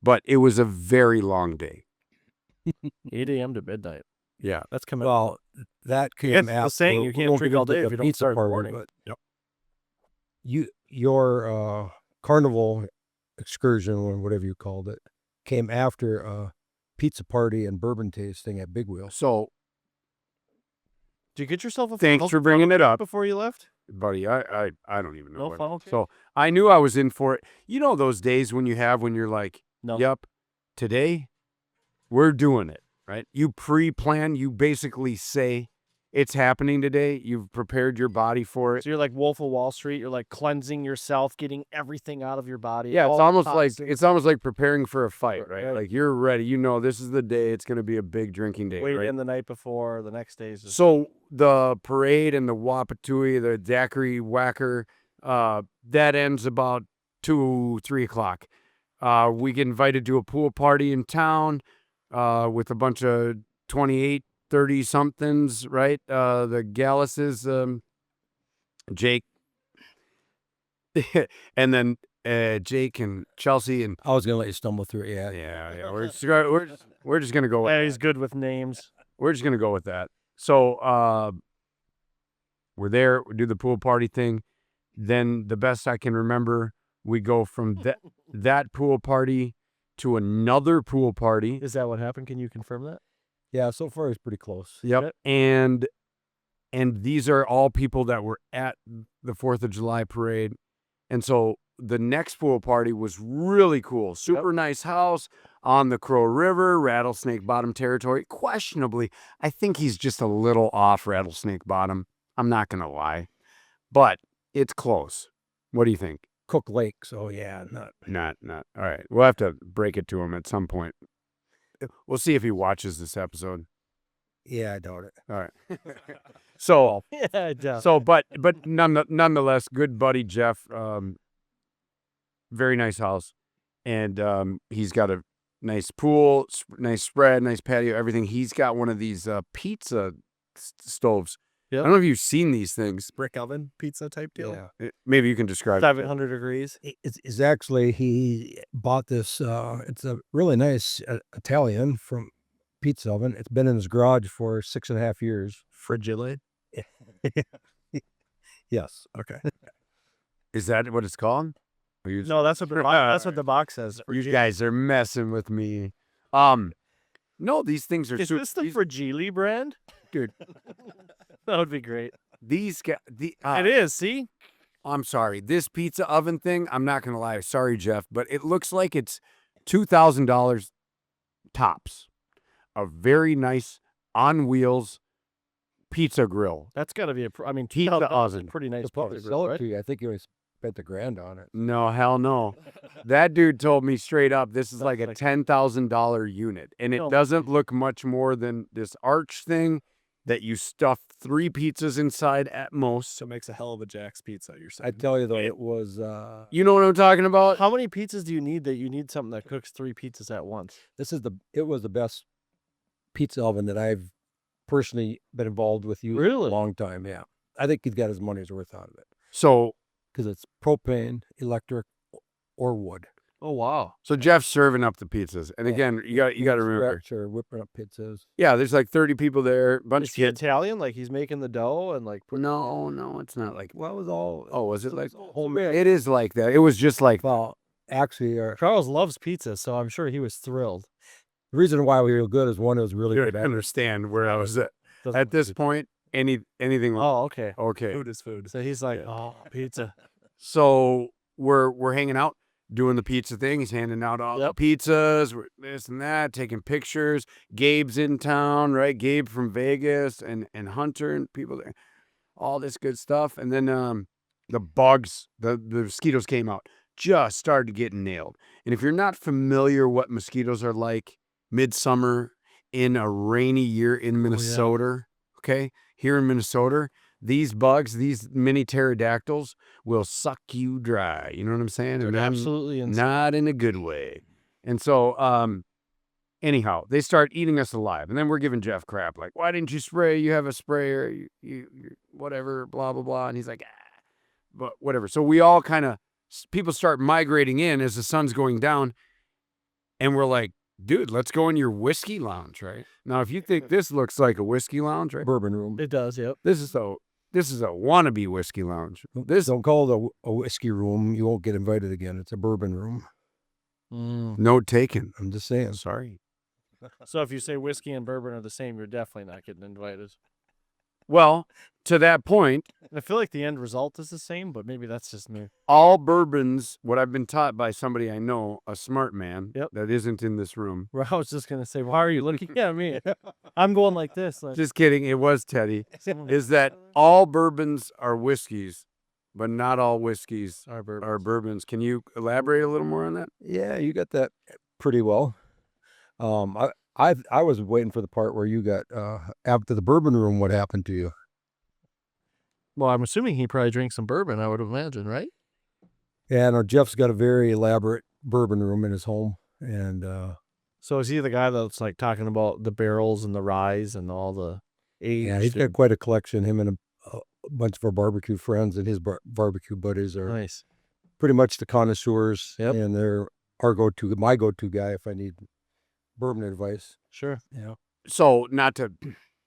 But it was a very long day. 8 a.m. to midnight. Yeah. That's coming. Well, that came It's after. the saying, you we can't won't drink get all into day the if you don't pizza start in the part, morning. but your carnival excursion or whatever you called it came after a pizza party and bourbon tasting at Big Wheel. So Did you get yourself a thanks for bringing it up, before you left? buddy. I don't even know. No what- funnel cake? So I knew I was in for it. You know those days when you're like, No. yep, today we're doing it, right? You pre-plan, you basically say it's happening today. You've prepared your body for it. So you're like Wolf of Wall Street. You're like cleansing yourself, getting everything out of your body. Yeah, all the it's toxins. almost like preparing for a fight, right? Right. Like you're ready. You know this is the day. It's going to be a big drinking day, Wait right? in the night before. The next day is just So the parade and the Wapatui, the daiquiri whacker, that ends about 2-3 o'clock. We get invited to a pool party in town with a bunch of 28, 30 somethings, right? The Galluses, Jake, and then Jake and Chelsea and I was gonna let you stumble through it. Yeah, yeah. We're just gonna go. With Yeah, he's good with names. We're just gonna go with that. So we're there. We do the pool party thing. Then the best I can remember, we go from that pool party to another pool party. Is that what happened? Can you confirm that? yeah. So far, it's pretty close. Yep. And these are all people that were at the 4th of July parade. And so the next pool party was really cool. Super nice house on the Crow River, Rattlesnake Bottom territory. Questionably, I think he's just a little off Rattlesnake Bottom. I'm not going to lie. But it's close. What do you think? Cook Lake. So yeah, not. Not. All right. We'll have to break it to him at some point. We'll see if he watches this episode. Yeah, I doubt it. All right. So, Yeah. but nonetheless, good buddy Jeff. Very nice house, and he's got a nice pool, nice spread, nice patio, everything. He's got one of these pizza stoves. Yep. I don't know if you've seen these things. Brick oven pizza type deal. Yeah. Maybe you can describe. 700 degrees. It's actually he bought this. It's a really nice Italian from pizza oven. It's been in his garage for 6.5 years. Frigilid. Yes. Okay. Is that what it's called? Or you- No, that's what the box says. You guys are messing with me. No, these things are Is this the Fragile brand? Dude. That would be great. These guys. It is. See, I'm sorry. This pizza oven thing. I'm not gonna lie. Sorry, Jeff, but it looks like it's $2,000 tops. A very nice on wheels pizza grill. that's got to be I mean, Pizza $2,000 is a oven. pretty nice To probably pizza sell grill, it right? to you. I think you only spent $1,000 on it. No, hell no. That dude told me straight up this is like a $10,000 unit, and it No. doesn't look much more than this arch thing that you stuff 3 pizzas inside at most. So it makes a hell of a Jack's pizza, you're I saying. tell you though, it was You know what I'm talking about? How many pizzas do you need that you need something that cooks 3 pizzas at once? it was the best pizza oven that I've personally been involved with you Really? a long time. Yeah, I think he's got his money's worth out of it So because it's propane, electric, or wood. Oh wow! Jeff's serving up the pizzas, and Yeah. again, you got to remember, Stretch or whipping up pizzas. yeah, there's like 30 people there, bunch Is of he kids. Italian? Like he's making the dough and like No, it's not like. Well, it was all. Oh, was it like? homemade? It is like that. It was just like. Well, actually, Charles loves pizza, so I'm sure he was thrilled. the reason why we were good is one, it was really You good. don't understand where I was at. Doesn't At this matter. point, anything. Oh, okay. Okay. Food is food. So he's like, Yeah. oh, pizza. So we're hanging out, doing the pizza thing. He's handing out all Yep. the pizzas, this and that, taking pictures. Gabe's in town, right? Gabe from Vegas and Hunter and people there. All this good stuff. And then the bugs, the mosquitoes came out, just started getting nailed. And if you're not familiar what mosquitoes are like midsummer in a rainy year in Minnesota, okay? Here in Minnesota, these bugs, these mini pterodactyls will suck you dry. You know what I'm saying? They're And I'm absolutely insane. not in a good way. And so, anyhow, they start eating us alive. And then we're giving Jeff crap, like, why didn't you spray? You have a sprayer, you whatever, blah, blah, blah. And he's like, but whatever. So we all kind of, people start migrating in as the sun's going down. And we're like, dude, let's go in your whiskey lounge, right? Now, if you think this looks like a whiskey lounge, right? Bourbon room. It does. Yep. This is a wannabe whiskey lounge. This Don't call it a whiskey room. You won't get invited again. It's a bourbon room. note taken. I'm just saying. Sorry. So if you say whiskey and bourbon are the same, you're definitely not getting invited. Well, to that point, And I feel like the end result is the same, but maybe that's just me. all bourbons, what I've been taught by somebody I know, a smart man Yep. that isn't in this room. Where I was just gonna say, why are you looking at me? I'm going like this. Like, Just kidding. It was Teddy. Is that all bourbons are whiskeys, but not all whiskeys our bourbon. are bourbons. Can you elaborate a little more on that? Yeah, you got that pretty well. I was waiting for the part where you got after the bourbon room. What happened to you? Well, I'm assuming he probably drank some bourbon. I would imagine, right? Yeah, no, Jeff's got a very elaborate bourbon room in his home, and So is he the guy that's like talking about the barrels and the ryes and all the aged? yeah, he's got quite a collection. Him and a bunch of our barbecue friends and his barbecue buddies are Nice. pretty much the connoisseurs, Yep. and they're my go-to guy if I need bourbon advice. Sure. Yeah, So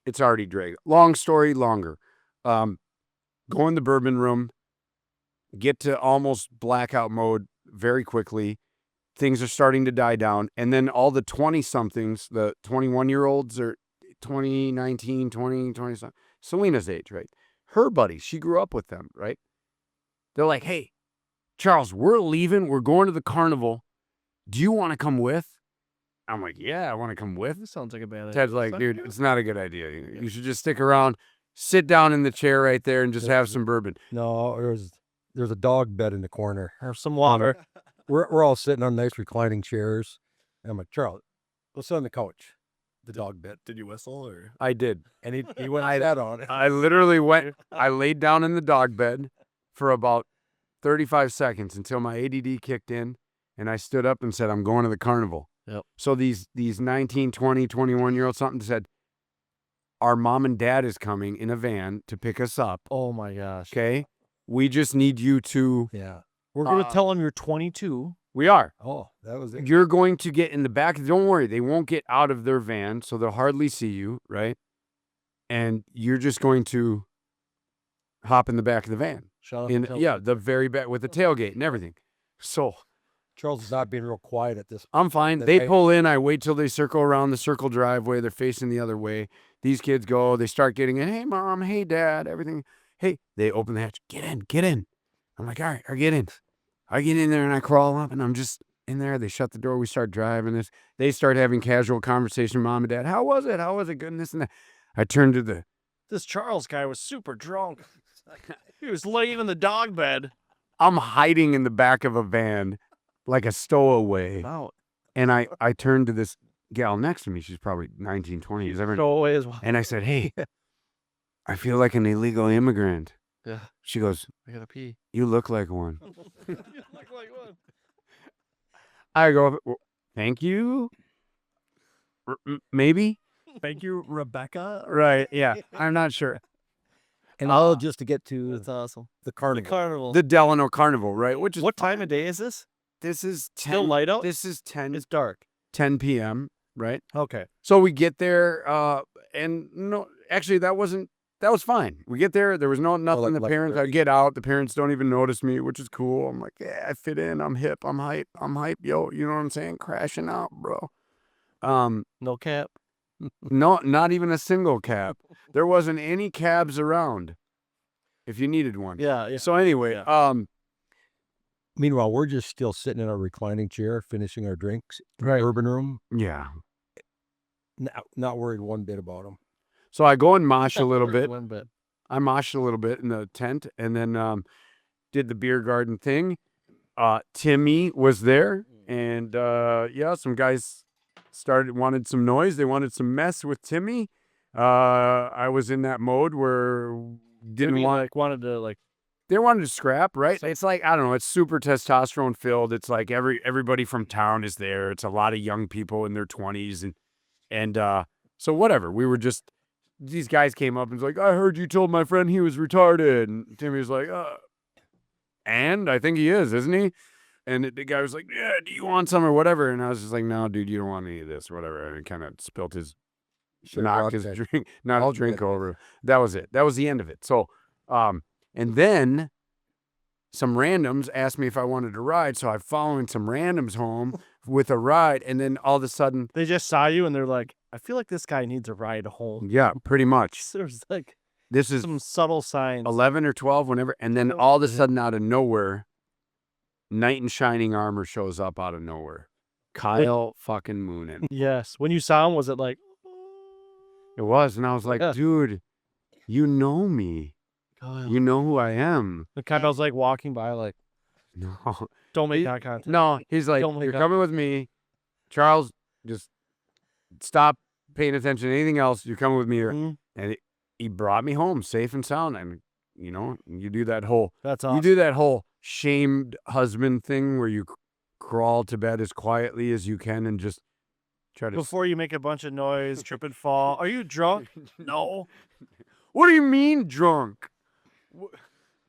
it's already dragged. Long story longer. Go in the bourbon room, get to almost blackout mode very quickly. Things are starting to die down. And then all the 20-somethings, the 21-year-olds or 20, 19, 20, 20-something, Selena's age, right? Her buddies, she grew up with them, right? They're like, hey, Charles, we're leaving. We're going to the carnival. Do you want to come with? I'm like, yeah, I want to come with. This sounds like a bad idea. Ted's like, dude, it's not a good idea. You should just stick around, sit down in the chair right there, and just have some bourbon. no, there's a dog bed in the corner. Have some water. We're all sitting on nice reclining chairs. And I'm like, Charles, let's sit on the couch. The dog bed. Did you whistle or? I did. And he went that on it. I literally went, I laid down in the dog bed for about 35 seconds until my ADD kicked in, and I stood up and said, I'm going to the carnival. Yep. So these 19, 20, 21-year-olds something said, our mom and dad is coming in a van to pick us up. Oh my gosh. Okay. We just need you to, Yeah. We're gonna tell him you're 22. we are. Oh, that was it. You're going to get in the back. Don't worry. They won't get out of their van, so they'll hardly see you, right? And you're just going to hop in the back of the van. Shut up. In, and tell yeah, the very back with the tailgate and everything. So Charles is not being real quiet at this. I'm fine. That They I- pull in. I wait till they circle around the circle driveway. They're facing the other way. These kids go. They start getting in. Hey, Mom. Hey, Dad. Everything. Hey, they open the hatch. Get in. Get in. I'm like, all right, I get in. I get in there and I crawl up and I'm just in there. They shut the door. We start driving this. They start having casual conversation. Mom and Dad. How was it? How was it? Good and this and that. I turn to the. This Charles guy was super drunk. He was laying in the dog bed. I'm hiding in the back of a van like a stowaway. Wow. And I turned to this gal next to me. She's probably 19, 20. She's ever. Go away as well. And I said, hey, I feel like an illegal immigrant. Yeah. She goes, I gotta pee. you look like one. You look like one. I go, "Well, thank you. Maybe. Thank you, Rebecca. Right. Yeah. I'm not sure. And all just to get to That's awesome. the The carnival. carnival. The Delano Carnival, right? Which is What time of day is this? this is 10, Still light out? This is 10, It's dark. 10 p.m., right? Okay. So we get there, and no, actually that was fine. We get there, there was nothing. like The parents, I get out, the parents don't even notice me, which is cool. I'm like, yeah, I fit in, I'm hip, I'm hype, yo, you know what I'm saying? Crashing out, bro. No cap. No, not even a single cab. There wasn't any cabs around if you needed one. Yeah. Yeah. So anyway, Yeah. Meanwhile, we're just still sitting in our reclining chair, finishing our drinks. in the Right. Bourbon room. yeah. Not worried one bit about them. So I go and mosh a little bit. One bit. I moshed a little bit in the tent and then did the beer garden thing. Timmy was there and yeah, some guys wanted some noise. They wanted some mess with Timmy. I was in that mode where Maybe, wanted to they wanted to scrap, right? It's like, I don't know, it's super testosterone filled. It's like everybody from town is there. It's a lot of young people in their 20s and so whatever. We were just, these guys came up and was like, I heard you told my friend he was retarded. And Timmy was like, and I think he is, isn't he? And the guy was like, yeah, do you want some or whatever? And I was just like, no, dude, you don't want any of this or whatever. And kind of spilt his, knocked his drink, not I'll his drink drink it. over. That was it. That was the end of it. So, and then some randoms asked me if I wanted to ride. So I'm following some randoms home with a ride. And then all of a sudden, They just saw you and they're like, I feel like this guy needs a ride home. yeah, pretty much. There's like This is some subtle signs. 11 or 12, whenever. And then all of a sudden, out of nowhere, Knight in Shining Armor shows up out of nowhere. Kyle fucking Moonin. Yes. When you saw him, was it like, It was. And I was like, Yeah. dude, you know me. You know who I am. the guy was like walking by, like, No. don't make eye contact. No, he's like, Don't make you're up- coming with me. Charles, just stop paying attention to anything else. You're coming with me here. Mhm. And he brought me home safe and sound. And, you know, you do that whole, That's awesome. you do that whole shamed husband thing where you crawl to bed as quietly as you can and just try to. Before you make a bunch of noise, trip and fall. Are you drunk? No. What do you mean drunk?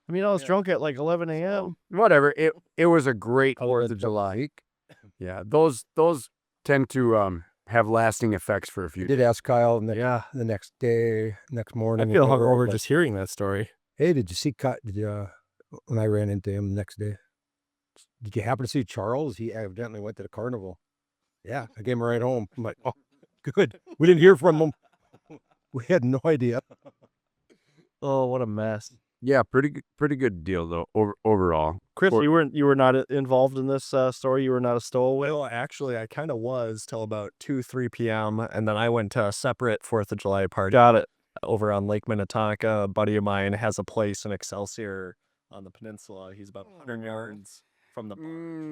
I mean, I was drunk at like 11 a.m. Whatever. It was a great Other 4th than of July. Yeah, those tend to have lasting effects for a We few. did ask Kyle the Yeah. next day, next I morning. feel whatever, hungover like, just hearing that story. Hey, did you see when I ran into him the next day? Did you happen to see Charles? He evidently went to the carnival. Yeah, I gave him a ride home. I'm like, oh, good. We didn't hear from him. We had no idea. Oh, what a mess. Yeah, pretty good deal though overall. Chris, Or- you were not involved in this story. You were not a stowaway. Well, actually, I kind of was till about 2, 3 p.m. And then I went to a separate 4th of July party Got it. over on Lake Minnetonka. A buddy of mine has a place in Excelsior on the peninsula. He's about 100 yards from the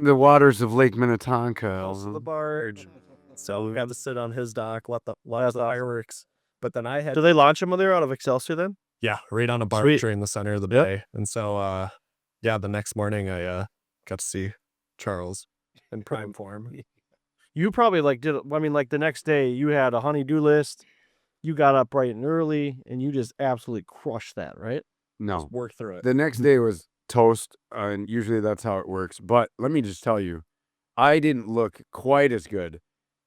The waters of Lake Minnetonka. house of the barge. So we got to sit on his dock, let the fireworks. But then I had Do they launch him there out of Excelsior then? Yeah, right on a barge Sweet. right in the center of the Yep. bay. And so, yeah, the next morning I got to see Charles in prime form. You probably the next day you had a honey-do list. You got up bright and early and you just absolutely crushed that, right? No, Just work through it. the next day was toast, and usually that's how it works. But let me just tell you, I didn't look quite as good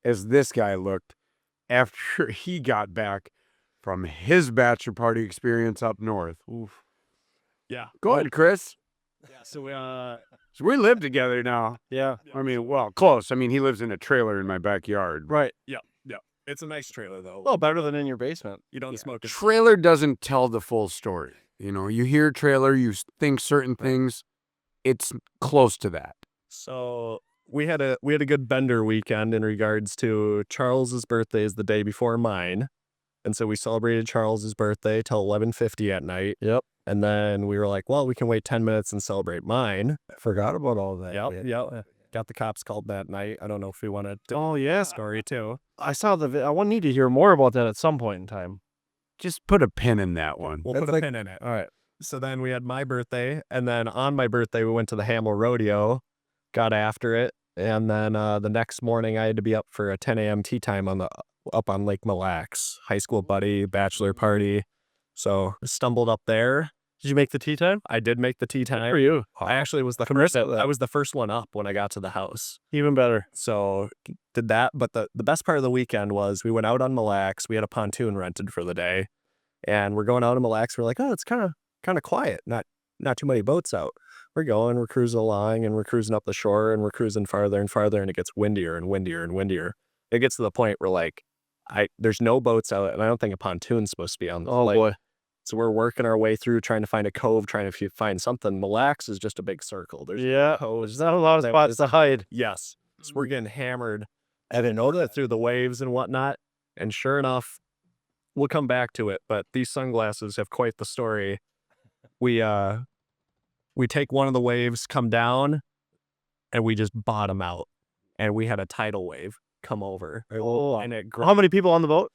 as this guy looked after he got back from his bachelor party experience up north. Oof. Yeah. Go ahead, Chris. Yeah, so So we live together now. Yeah. I mean, well, close. I mean, he lives in a trailer in my backyard. Right. Yeah. It's a nice trailer though. Well, better than in your basement. You don't smoke it. Trailer doesn't tell the full story. You know, you hear trailer, you think certain things. It's close to that. So we had a good bender weekend in regards to Charles's birthday is the day before mine. And so we celebrated Charles's birthday till 11:50 at night. Yep. And then we were like, well, we can wait 10 minutes and celebrate mine. I forgot about all that. Yep. Got the cops called that night. I don't know if we want to Oh, yeah. story too. I saw I want need to hear more about that at some point in time. Just put a pin in that one. We'll That's put a like- pin in it. All right. So then we had my birthday, and then on my birthday we went to the Hamel Rodeo, got after it, and then the next morning I had to be up for a 10 a.m. tea time up on Lake Mille Lacs, high school buddy, bachelor party. So stumbled up there. Did you make the tea time? I did make the tea time. For you. I actually was the Congrats first. on that. I was the first one up when I got to the house. Even better. So did that. But the best part of the weekend was we went out on Mille Lacs. We had a pontoon rented for the day, and we're going out on Mille Lacs. We're like, oh, it's kind of quiet. Not too many boats out. We're cruising along, and we're cruising up the shore, and we're cruising farther and farther, and it gets windier and windier and windier. It gets to the point where like there's no boats out, and I don't think a pontoon's supposed to be on the lake. Boy. So we're working our way through trying to find a cove, trying to find something. Mille Lacs is just a big circle. There's Yeah. coves. There's not a lot of spots to hide. Yes. So we're getting hammered. I didn't know that through the waves and whatnot. And sure enough, we'll come back to it. But these sunglasses have quite the story. We take one of the waves, come down, and we just bottom out. And we had a tidal wave come over. Oh. And it How many people on the boat?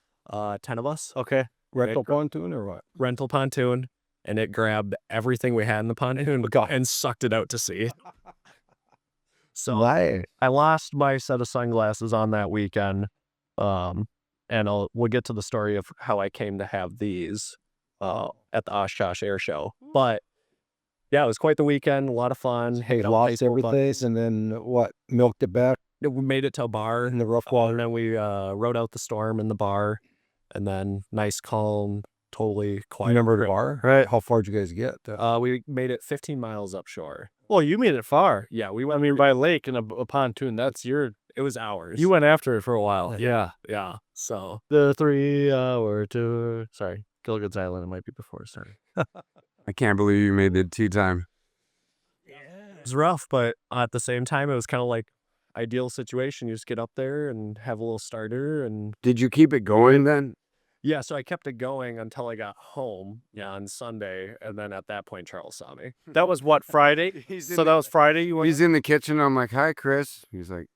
10 of us. Okay. Rental pontoon or what? Rental pontoon. And it grabbed everything we had in the pontoon and sucked it out to sea. So I lost my set of sunglasses on that weekend. And we'll get to the story of how I came to have these at the Oshkosh Air Show. But yeah, it was quite the weekend. A lot of fun. Hey, You know, lost high school fun. everything, and then what? Milked it back We made it to a bar in the rough water. and then we rode out the storm in the bar. And then nice, calm, totally quiet. Remember the bar? Right. How far did you guys get? We made it 15 miles upshore. Well, you made it far. Yeah, we I went. mean, by a lake and a pontoon, that's your. It was hours. You went after it for a while. Yeah. Yeah. So The 3-hour tour. Sorry. Gilligan's Island. It might be before. Sorry. I can't believe you made the tea time. it was rough, but at the same time, it was kind of like ideal situation. You just get up there and have a little starter, and Did you keep it going then? yeah. So I kept it going until I got home. Yeah, on Sunday, and then at that point, Charles saw me. That was what, Friday? So that was Friday you went? He's in the kitchen. I'm like, hi, Chris. He's like,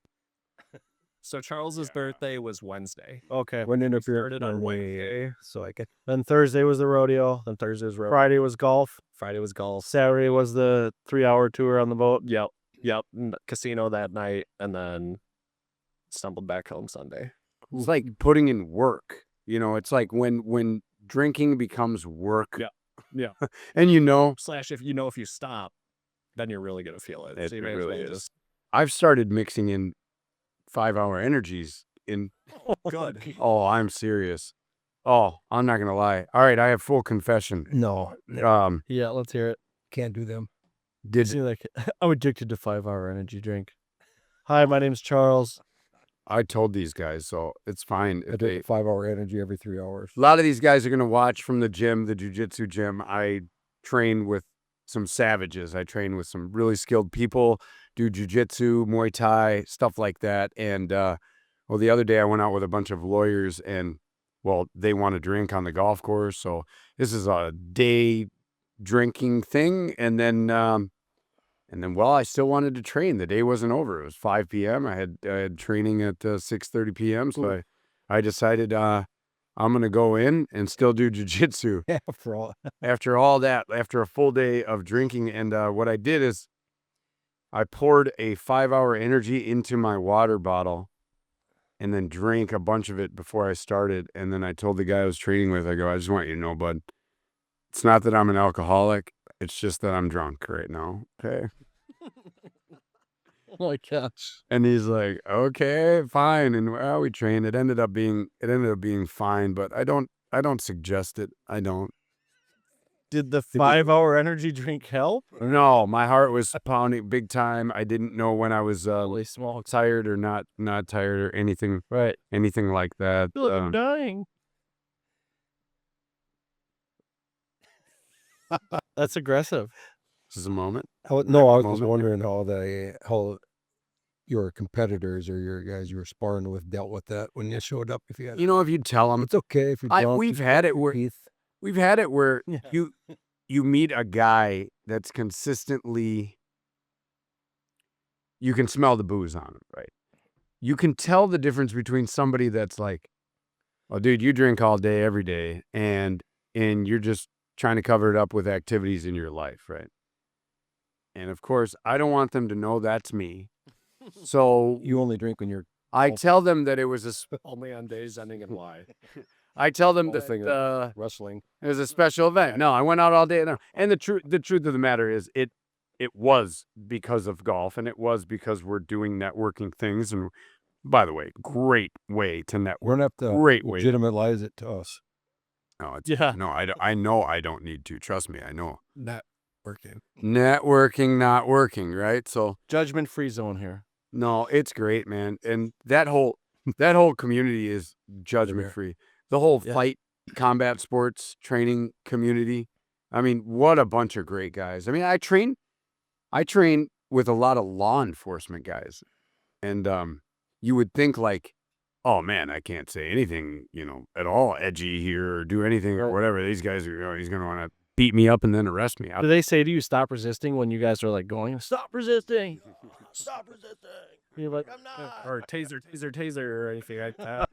So Charles's birthday was Wednesday. Okay. Went in Started on Wednesday, so I could. Then Thursday was the rodeo. Then Thursday was Friday was golf. Friday was golf. Saturday was the 3-hour tour on the boat. Yep. Casino that night, and then stumbled back home Sunday. it's like putting in work. You know, it's like when drinking becomes work. Yeah. Yeah. And you know, Slash, if you stop, then you're really gonna feel it. It So you may as really well is. just- I've started mixing in 5-hour energies in. Good. Oh, I'm serious. Oh, I'm not gonna lie. All right, I have full confession. No, Yeah, let's hear it. can't do them. Did See, like, I'm addicted to 5-hour energy drink. Hi, my name's Charles. I told these guys, so it's fine I if do they. 5-hour energy every 3 hours. A lot of these guys are gonna watch from the gym, the jiu-jitsu gym. I train with some savages. I train with some really skilled people, do jiu-jitsu, Muay Thai, stuff like that. And well, the other day I went out with a bunch of lawyers, and well, they want to drink on the golf course. So this is a day drinking thing, and then well, I still wanted to train. The day wasn't over. It was 5 p.m. I had training at 6:30 p.m. So I decided I'm gonna go in and still do jiu-jitsu For all. after all that, after a full day of drinking. And what I did is I poured a 5-hour energy into my water bottle and then drank a bunch of it before I started. And then I told the guy I was training with, I go, I just want you to know, bud, it's not that I'm an alcoholic. It's just that I'm drunk right now. Okay. Oh my gosh. And he's like, okay, fine. And well, we trained. It ended up being fine, but I don't suggest it. I don't. Did the 5-hour energy drink help? No, my heart was pounding big time. I didn't know when I was Holy smokes. tired or not tired or anything Right. like that. I feel like I'm dying. That's aggressive. This is a moment. No, I was just Moment. wondering how your competitors or your guys you were sparring with dealt with that when you showed up. If you had, You know, if you tell them, it's okay if you're drunk. we've just had brush it your where teeth. we've had it where Yeah. you meet a guy that's consistently, you can smell the booze on him, right? You can tell the difference between somebody that's like, oh, dude, you drink all day, every day, and you're just trying to cover it up with activities in your life, right? And of course, I don't want them to know that's me. So You only drink when you're I tell them that it was Only on days ending in Y. I tell them This thing that wrestling. it was a special event. No, I went out all day. No. And the truth of the matter is it was because of golf, and it was because we're doing networking things. And by the way, great way to network. We're gonna have to Great way. legitimize it to us. No, it's, Yeah. no, I know I don't need to. Trust me, I know. Networking. Networking, not working, right? So Judgment-free zone here. no, it's great, man. And that whole community is judgment free. The whole Yeah. fight, combat sports, training community. I mean, what a bunch of great guys. I mean, I train with a lot of law enforcement guys. And you would think like, oh man, I can't say anything, at all edgy here or do anything or Right. whatever. These guys are, he's going to want to beat me up and then arrest me. Do they say to you, stop resisting when you guys are like going, stop resisting? Stop resisting. You're like, I'm not. Or taser, or anything like that.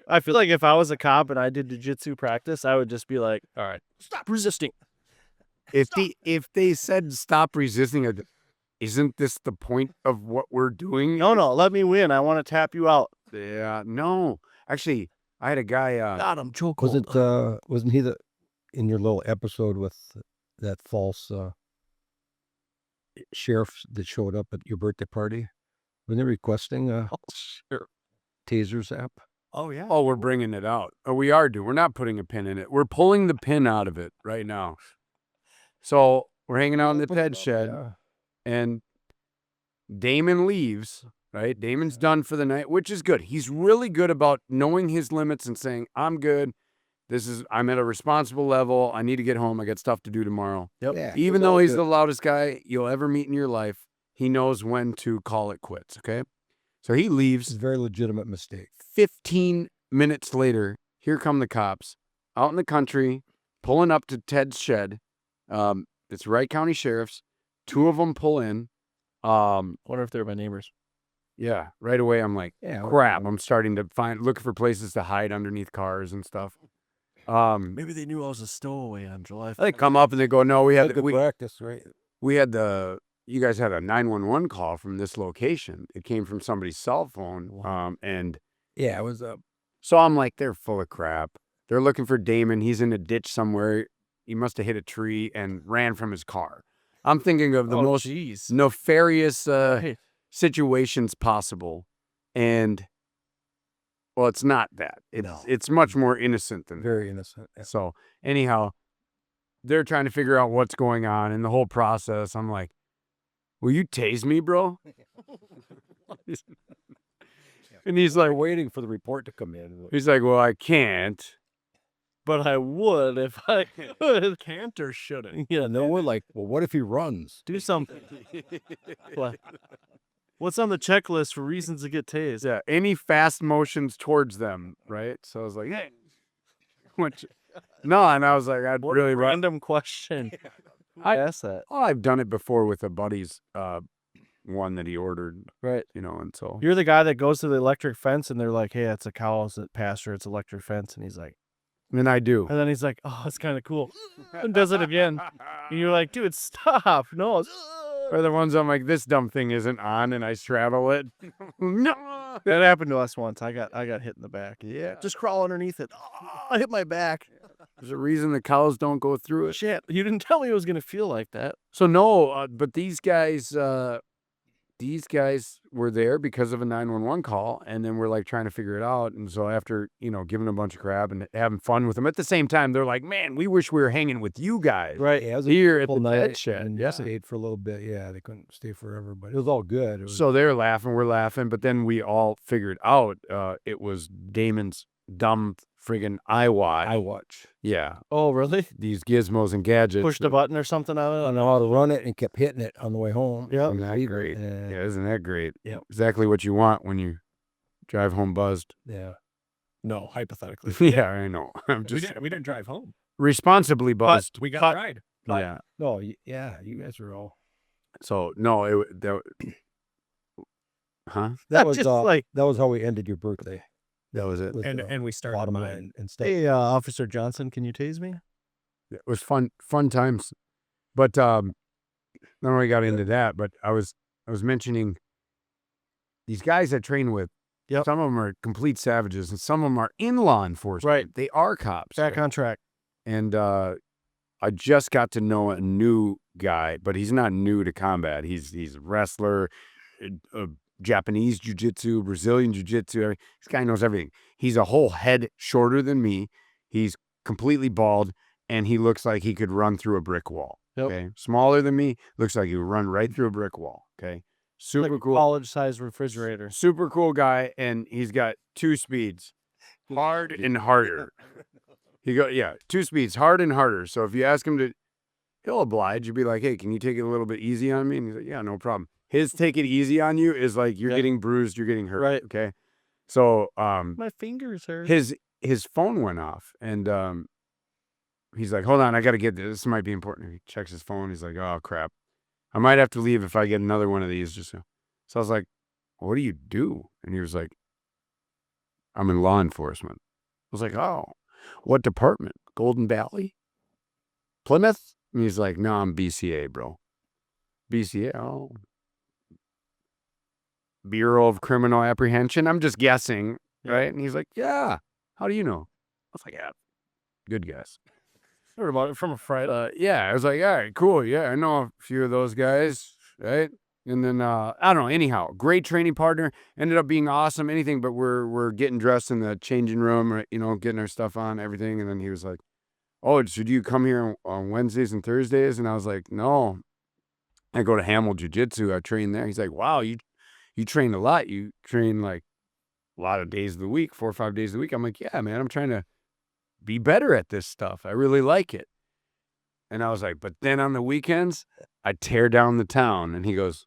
I feel like if I was a cop and I did jiu-jitsu practice, I would just be like, all right, stop resisting. If they said stop resisting, isn't this the point of what we're doing? No, let me win. I want to tap you out. Yeah, no. Actually, I had a guy. God, I'm choke. Wasn't he in your little episode with that false sheriff that showed up at your birthday party? Wasn't they requesting a tasers app? Oh, yeah. Oh, we're bringing it out. Oh, we are doing. We're not putting a pin in it. We're pulling the pin out of it right now. So we're hanging out in the Ted shed, Yeah. and Damon leaves. Right, Damon's done for the night, which is good. He's really good about knowing his limits and saying, "I'm good. I'm at a responsible level. I need to get home. I got stuff to do tomorrow." Yep. Yeah, Even it's though all he's good. the loudest guy you'll ever meet in your life, he knows when to call it quits. Okay, so he It's a leaves. very legitimate mistake. 15 minutes later, here come the cops out in the country, pulling up to Ted's shed. It's Wright County Sheriff's. 2 of them pull in. Wonder if they're my neighbors. Yeah, right away I'm like, Yeah, crap. I'm starting to look for places to hide underneath cars and stuff. Maybe they knew I was a stowaway on July 5th. They come up and they go, no, we had good practice, right? you guys had a 911 call from this location. It came from somebody's cell phone. And Yeah, it was so I'm like, they're full of crap. They're looking for Damon. He's in a ditch somewhere. He must have hit a tree and ran from his car. I'm thinking of the most nefarious Right. situations possible, and well, it's not that. It's much more innocent than that. very innocent. Yeah. So anyhow, they're trying to figure out what's going on in the whole process. I'm like, will you tase me, bro? And he's like, waiting for the report to come in. he's like, well, I can't. But I would if I could. Can't or shouldn't? Yeah, No, we're like, well, what if he runs? do something. What's on the checklist for reasons to get tased? Yeah, any fast motions towards them, right? So I was like, hey. No, and I was like, I'd What really a run. random question. I- asked that. Oh, I've done it before with a buddy's one that he ordered, Right. and so. You're the guy that goes to the electric fence and they're like, hey, it's a cow's pasture. It's electric fence. And he's like, And I do. and then he's like, oh, it's kind of cool. And does it again. And you're like, dude, stop. No. Or the ones I'm like, this dumb thing isn't on, and I straddle it. No. That happened to us once. I got hit in the back. Yeah. Just crawl underneath it. Oh, I hit my back. There's a reason the cows don't go through it. Shit. You didn't tell me it was going to feel like that. So no, but these guys, these guys were there because of a 911 call, and then we're like trying to figure it out. And so after, giving them a bunch of crap and having fun with them, at the same time, they're like, man, we wish we were hanging with you guys. Right. Yeah, it was a Here at full the night, vet shed. and Yeah. stayed for a little bit. Yeah, they couldn't stay forever, but it was all good. It was, So they're laughing, we're laughing, but then we all figured out it was Damon's dumb friggin' iWatch. Yeah, Oh, really? these gizmos and gadgets. Pushed a button or something I on don't know how to run it, and kept hitting it on the way home. Yep. Isn't that great? And, Yeah, isn't that great? Yep. Exactly what you want when you drive home buzzed. yeah. No, hypothetically. Yeah, I know. I'm We just didn't, we didn't drive home. responsibly buzzed. We got But- a ride. Yeah. No, yeah, you guys are all. So no, huh? That was Just that was how we ended your birthday. That was it. With, And we started bottom mine. line and stuff. Hey, Officer Johnson, can you tase me? It was fun times. But not only got into that, but I was mentioning these guys I train with. Yep. Some of them are complete savages, and some of them are in law enforcement. Right. They are cops. Back on track. And I just got to know a new guy, but he's not new to combat. He's a wrestler, Japanese jiu-jitsu, Brazilian jiu-jitsu. This guy knows everything. He's a whole head shorter than me. He's completely bald, and he looks like he could run through a brick wall. Yep. Okay, smaller than me, looks like he would run right through a brick wall. Okay, super Like a cool. college-sized refrigerator. Super cool guy, and he's got 2 speeds, hard and harder. Yeah, 2 speeds, hard and harder. So if you ask him to, he'll oblige. You'll be like, hey, can you take it a little bit easy on me? And he's like, yeah, no problem. His take it easy on you is like you're Yeah. getting bruised, you're getting hurt. Right. Okay. So My fingers hurt. his phone went off, and he's like, hold on, I gotta get this. This might be important. He checks his phone. He's like, oh crap, I might have to leave if I get another one of these. So I was like, what do you do? And he was like, I'm in law enforcement. I was like, oh, what department? Golden Valley? Plymouth? And he's like, no, I'm BCA, bro. BCA? Oh. Bureau of Criminal Apprehension? I'm just guessing, right? And he's like, yeah. How do you know? I was like, yeah, good guess. Heard about it from a friend. Yeah, I was like, all right, cool. Yeah, I know a few of those guys, right? And then I don't know. Anyhow, great training partner. Ended up being awesome. Anything, but we're getting dressed in the changing room, right, getting our stuff on, everything. And then he was like, "Oh, so do you come here on Wednesdays and Thursdays?" And I was like, "No, I go to Hamill Jiu-Jitsu. I train there." He's like, "Wow, you train a lot. You train like a lot of days of the week, 4 or 5 days a week." I'm like, "Yeah, man. I'm trying to be better at this stuff. I really like it." And I was like, "But then on the weekends, I tear down the town." And he goes,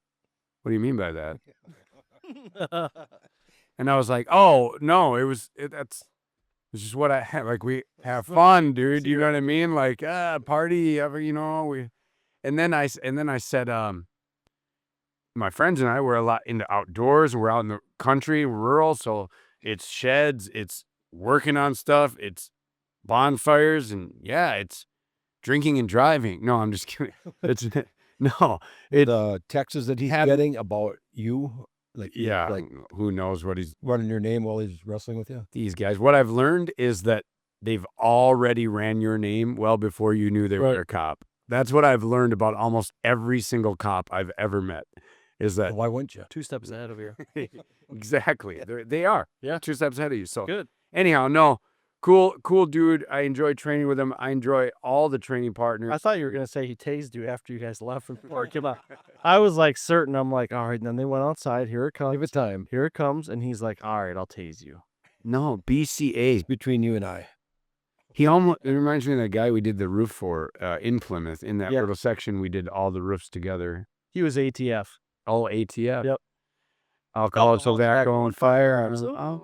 "What do you mean by that?" And I was like, "Oh no, it's just what I have. Like we have fun, dude. You know what I mean? Like party, ever, we." And then I said, my friends and I were a lot into outdoors. We're out in the country, rural, so it's sheds, it's working on stuff, it's bonfires, and yeah, it's drinking and driving. No, I'm just kidding. It's no, The texts that he's getting about you, like yeah. like Who knows what he's running your name while he's wrestling with you. these guys. What I've learned is that they've already ran your name well before you knew they were Right. a cop. That's what I've learned about almost every single cop I've ever met. Is that Why wouldn't you? 2 steps ahead of you. exactly? They are. Yeah. 2 steps ahead of you. So Good. anyhow, no, cool dude. I enjoy training with him. I enjoy all the training partners. I thought you were gonna say he tased you after you guys left from the parking lot. I was like certain. I'm like, all right. And then they went outside. Here it comes. Give it time. Here it comes. And he's like, all right, I'll tase you. No, BCA. Between you and I. It reminds me of that guy we did the roof for in Plymouth. In that Yeah. little section, we did all the roofs together. He was ATF. All ATF. Yep. Alcohol, tobacco, and fire. Absolutely.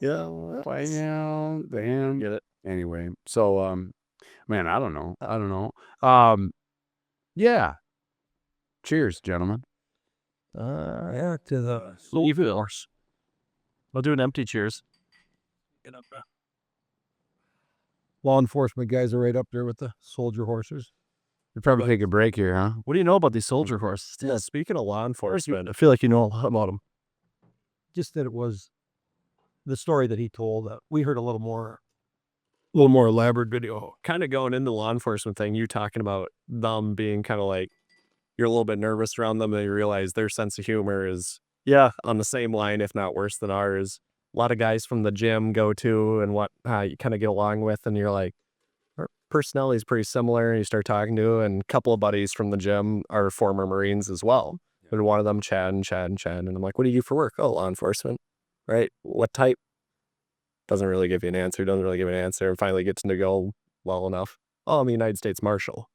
Yeah. Well, damn. Get it? Anyway, so man, I don't know. Yeah. Cheers, gentlemen. Yeah, to the I'll do an empty cheers. law enforcement guys are right up there with the soldier horses. We'll probably take a break here, huh? What do you know about these soldier horses? Yeah, speaking of law enforcement, I feel like you know a lot about them. Just that it was the story that he told. We heard a little more elaborate video. kind of going into the law enforcement thing, you talking about them being kind of like you're a little bit nervous around them, and you realize their sense of humor is Yeah. on the same line, if not worse than ours. A lot of guys from the gym go to and what you kind of get along with, and you're like, our personality is pretty similar. And you start talking to, and a couple of buddies from the gym are former Marines as well. And one of them, Chad. And I'm like, what do you do for work? Oh, law enforcement. Right? What type? Doesn't really give you an answer. And finally gets to go well enough. Oh, I'm a United States Marshal.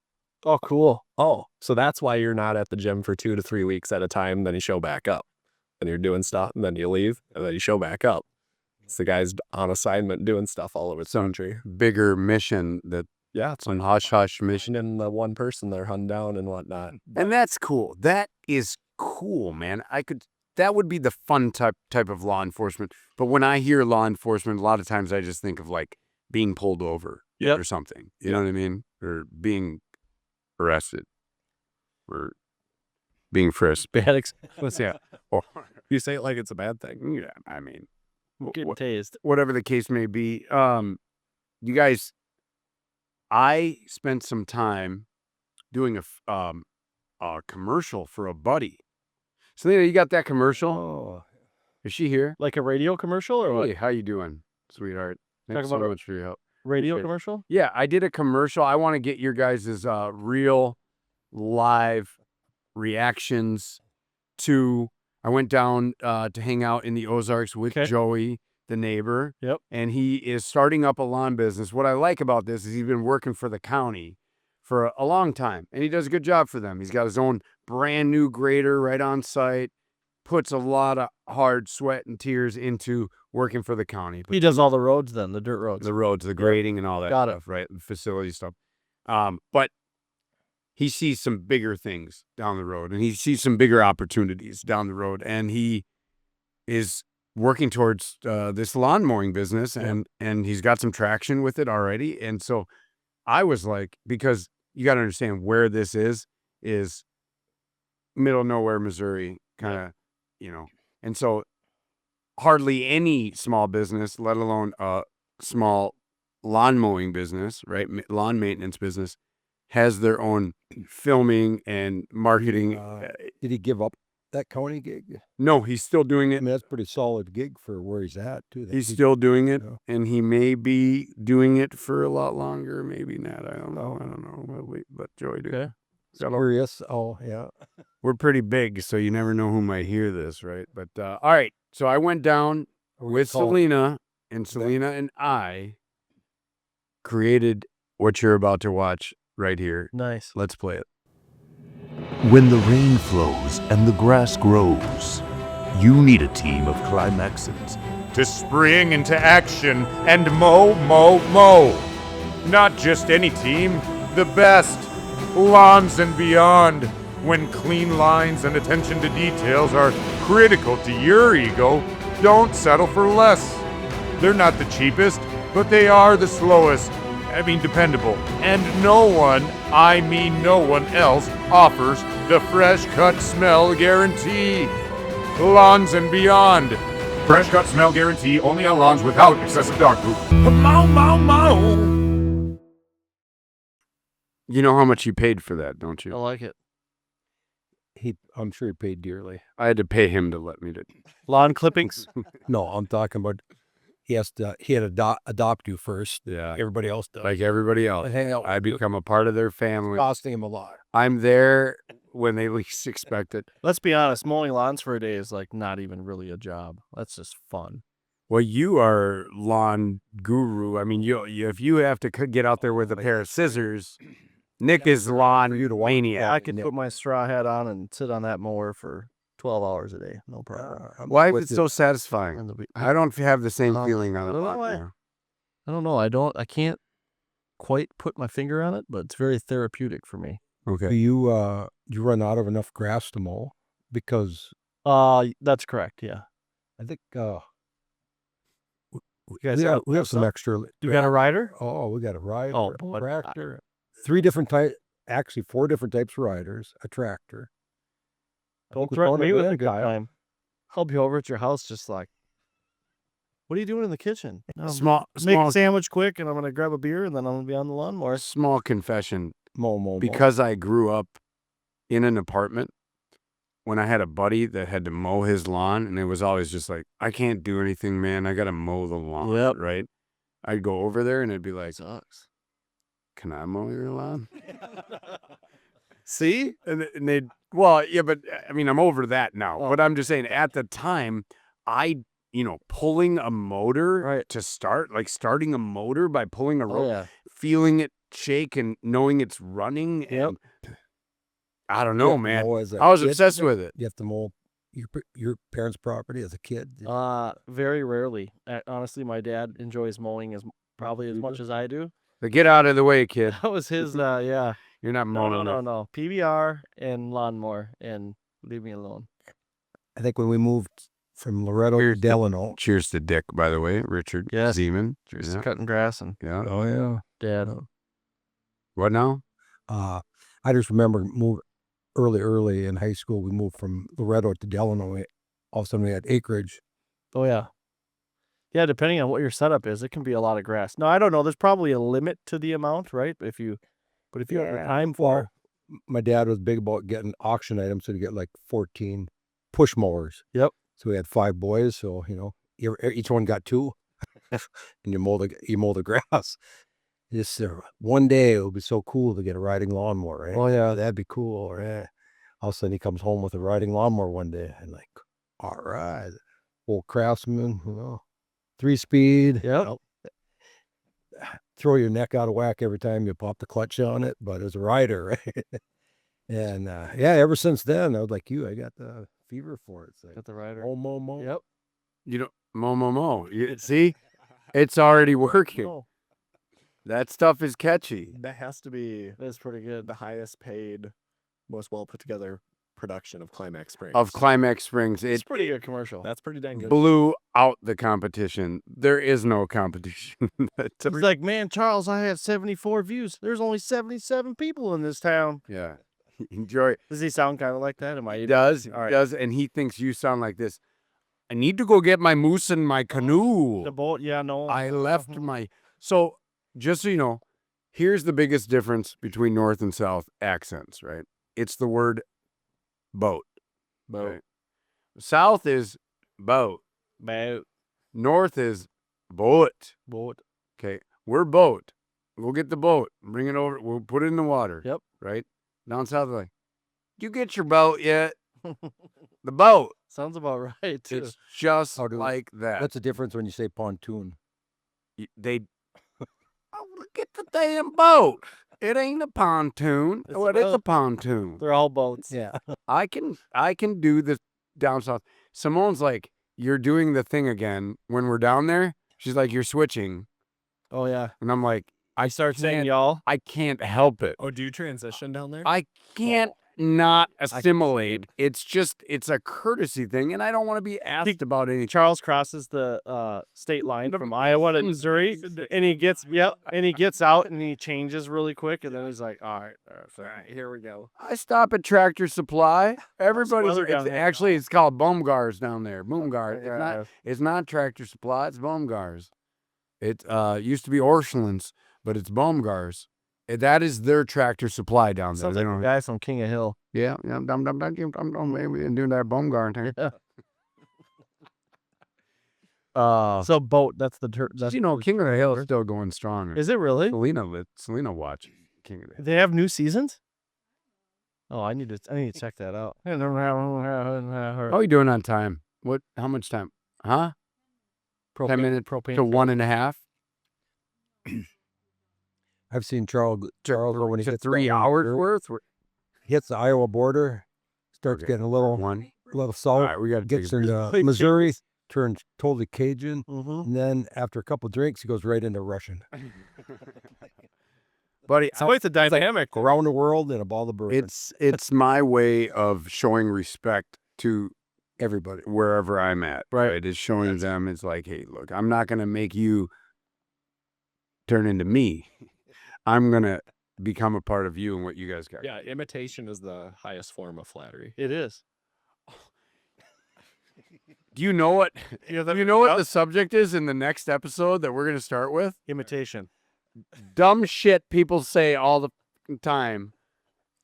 Oh, cool. Oh, so that's why you're not at the gym for 2 to 3 weeks at a time. Then you show back up. And you're doing stuff, and then you leave, and then you show back up. It's the guy's on assignment doing stuff all over the country. Bigger mission that It's on hush mission. and the one person they're hunting down and whatnot. And that's cool. That is cool, man. That would be the fun type of law enforcement. But when I hear law enforcement, a lot of times I just think of like being pulled over or something. You know what I mean? Or being arrested or being frisked. Let's say, or You say it like it's a bad thing. yeah, I mean, Getting tased. whatever the case may be. You guys, I spent some time doing a commercial for a buddy. Selena, you got that commercial? Oh, Is she here? Like a radio commercial or what? Hey, how you doing, sweetheart? Thanks so about- much for your help. Radio Okay. commercial? Yeah, I did a commercial. I want to get your guys' real live reactions to. I went down to hang out in the Ozarks with Okay. Joey, the neighbor. Yep. And he is starting up a lawn business. What I like about this is he's been working for the county for a long time, and he does a good job for them. He's got his own brand new grader right on site, puts a lot of hard sweat and tears into working for the county. He does all the roads then, the dirt roads. The roads, the grading, and all that Got it. stuff, right? The facility stuff. But he sees some bigger things down the road, and he sees some bigger opportunities down the road, and he is working towards this lawn mowing business, and he's got some traction with it already. And so I was like, because you got to understand where this is middle of nowhere, Missouri, kind of, and so hardly any small business, let alone a small lawn mowing business, right? Lawn maintenance business has their own filming and marketing. did he give up that county gig? No, he's still doing I it. mean, that's a pretty solid gig for where he's at, too. He's still doing it, Yeah. and he may be doing it for a lot longer, maybe not. I don't know. We'll let Joey do it. Okay. Curious. Oh, yeah. We're pretty big, so you never know who might hear this, right? But all right, so I went down with Selena, and Selena and I created what you're about to watch right here. Nice. Let's play it. When the rain flows and the grass grows, you need a team of Climaxons to spring into action and mow. Not just any team, the best. Lawns and beyond. When clean lines and attention to details are critical to your ego, don't settle for less. They're not the cheapest, but they are the slowest. Dependable. And no one else offers the fresh cut smell guarantee. Lawns and beyond. Fresh cut smell guarantee only on lawns without excessive dog poop. Mow. You know how much you paid for that, don't I you? like it. I'm sure he paid dearly. I had to pay him to let me do. Lawn clippings. No, I'm talking about he had to adopt you first. Yeah, Everybody else does. like everybody else. hang out. I become a part of their family. Costing him a lot. I'm there when they least expect it. Let's be honest, mowing lawns for a day is like not even really a job. That's just fun. Well, you are lawn guru. I mean, if you have to get out there with a pair of scissors, Nick is lawn maniac. I could put my straw hat on and sit on that mower for 12 hours a day. No problem. Why is it so satisfying? And I don't have the same Um, feeling on I it. don't know why. I don't know. I can't quite put my finger on it, but it's very therapeutic for me. Do Okay. you run out of enough grass to mow? Because That's correct. Yeah. I think You guys we have some extra. You got a rider? Oh, we got a rider, Oh, a boy. tractor, 3 different types. Actually, 4 different types of riders. A tractor. Don't we threaten found me it, with man. a good time. I'll be over at your house just like, what are you doing in the kitchen? Small Make a sandwich quick, and I'm going to grab a beer, and then I'm going to be on the lawnmower. small confession. Mow. Because I grew up in an apartment when I had a buddy that had to mow his lawn, and it was always just like, I can't do anything, man. I got to mow the lawn, Yep. right? I'd go over there, and it'd be like, Sucks. can I mow your lawn? See? And they'd, well, yeah, but I mean, I'm over that now. Oh. But I'm just saying, at the time, pulling a motor Right. to start, like starting a motor by pulling a rope, Oh, yeah. feeling it shake and knowing it's running. Yep. And I don't You know, have to man. mow as a I was kid? obsessed with it. You have to mow your parents' property as a kid. Very rarely. Honestly, my dad enjoys mowing probably as much as I do. So get out of the way, kid. That was his, yeah. You're not mowing. No. PBR and lawnmower, and leave me alone. I think when we moved from Loretto Cheers to to- Delano. Cheers to Dick, by the way, Richard. Yes. Zeman. Just Yeah. cutting grass and Yeah. Oh yeah. dad. What now? I just remember early in high school. We moved from Loretto to Delano. All of a sudden we had acreage. Oh, yeah. Yeah, depending on what your setup is, it can be a lot of grass. No, I don't know. There's probably a limit to the amount, right? But if you have the time for My dad was big about getting auction items, so to get like 14 push mowers. Yep. So we had 5 boys, so each one got 2, and you mow the grass. Just one day it would be so cool to get a riding lawnmower. Right? Oh, yeah. That'd be cool. Right? All of a sudden he comes home with a riding lawnmower one day, and like, all right, old Craftsman, 3-speed. Yep. Throw your neck out of whack every time you pop the clutch on it, but as a rider, right? And ever since then, I was like you. I got the fever for it. It's like, Got the rider. mo. Yep. Mo. See? It's already working. Oh, That stuff is catchy. That has to be that's pretty good. the highest paid, most well put together production of Climax Springs. Of Climax Springs, It's it pretty good commercial. That's pretty dang good. blew out the competition. There is no competition. He's like, man, Charles, I had 74 views. There's only 77 people in this town. Yeah. Enjoy. Does he sound kind of like that? Am I? He does. All right. He does. And he thinks you sound like this. I need to go get my moose and my canoe. The boat? Yeah, no. I left my. So, just so you know, here's the biggest difference between North and South accents, right? It's the word boat. Boat. Right? South is boat. Boat. North is boat. Boat. Okay. We're boat. We'll get the boat. Bring it over. We'll put it in the water. Yep. Right? Down south, they're like, you get your boat yet? The boat. Sounds about right, too. It's just How do- like that. That's the difference when you say pontoon. They oh, look at the damn boat. It ain't a pontoon. It's What a is a boat. pontoon? They're all boats. Yeah. I can do the down south. Simone's like, you're doing the thing again. When we're down there, she's like, you're switching. Oh, yeah. And I'm like, I start saying can't- y'all. I can't help it. Oh, do you transition down there? I can't not assimilate. It's a courtesy thing, and I don't want to be asked about anything. Charles crosses the state line from Iowa to Missouri, and he gets out and he changes really quick, and then he's like, all right, here we go. I stop at Tractor Supply. Everybody's weather down there? actually it's called Boomgars down there. Boomgars. Yeah. It's not Tractor Supply. It's Boomgars. It used to be Orscheln's, but it's Boomgars. That is their Tractor Supply down there. Sounds They like don't. the guy from King of Hill. Yeah. Maybe doing that Boomgar thing. So boat. That's the You know, King of the Hill is still going strong. Is it really? Selena watched King of the Hill. They have new seasons. Oh, I need to check that out. How are you doing on time? How much time? Huh? 10 minutes propane to 1.5? I've seen Charles when he To hits 3 that hours border, worth? hits the Iowa border, starts Okay. getting a little One. little All salt, right, we got to gets take a into Missouri, turns totally Cajun, Mm-hmm. and then after a couple drinks, he goes right into Russian. Buddy, It's quite the dynamic. Around the world in a ball of bourbon. it's my way of showing respect to Everybody. wherever I'm at. Right. Is showing them it's like, hey, look, I'm not gonna make you turn into me. I'm gonna become a part of you and what you guys got. Yeah, imitation is the highest form of flattery. It is. Do you know what? Yeah, You know what the subject is in the next episode that we're gonna start with? imitation. Dumb shit people say all the time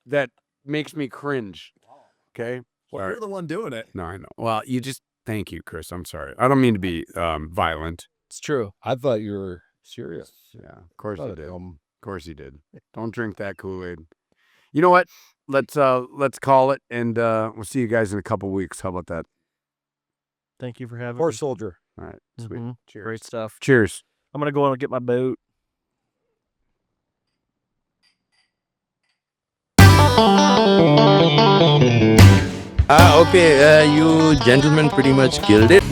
that makes me cringe. Okay. Well, you're the one doing it. No, I know. Well, thank you, Chris. I'm sorry. I don't mean to be violent. It's true. I thought you were serious. Yeah, of course Thought he it, did. Of course he did. Don't drink that Kool-Aid. You know what? Let's call it, and we'll see you guys in a couple weeks. How about that? Thank you for having Poor me. soldier. All right. Sweet. Mhm. Cheers. Great stuff. Cheers. I'm gonna go and get my boat. Okay, you gentlemen pretty much killed it.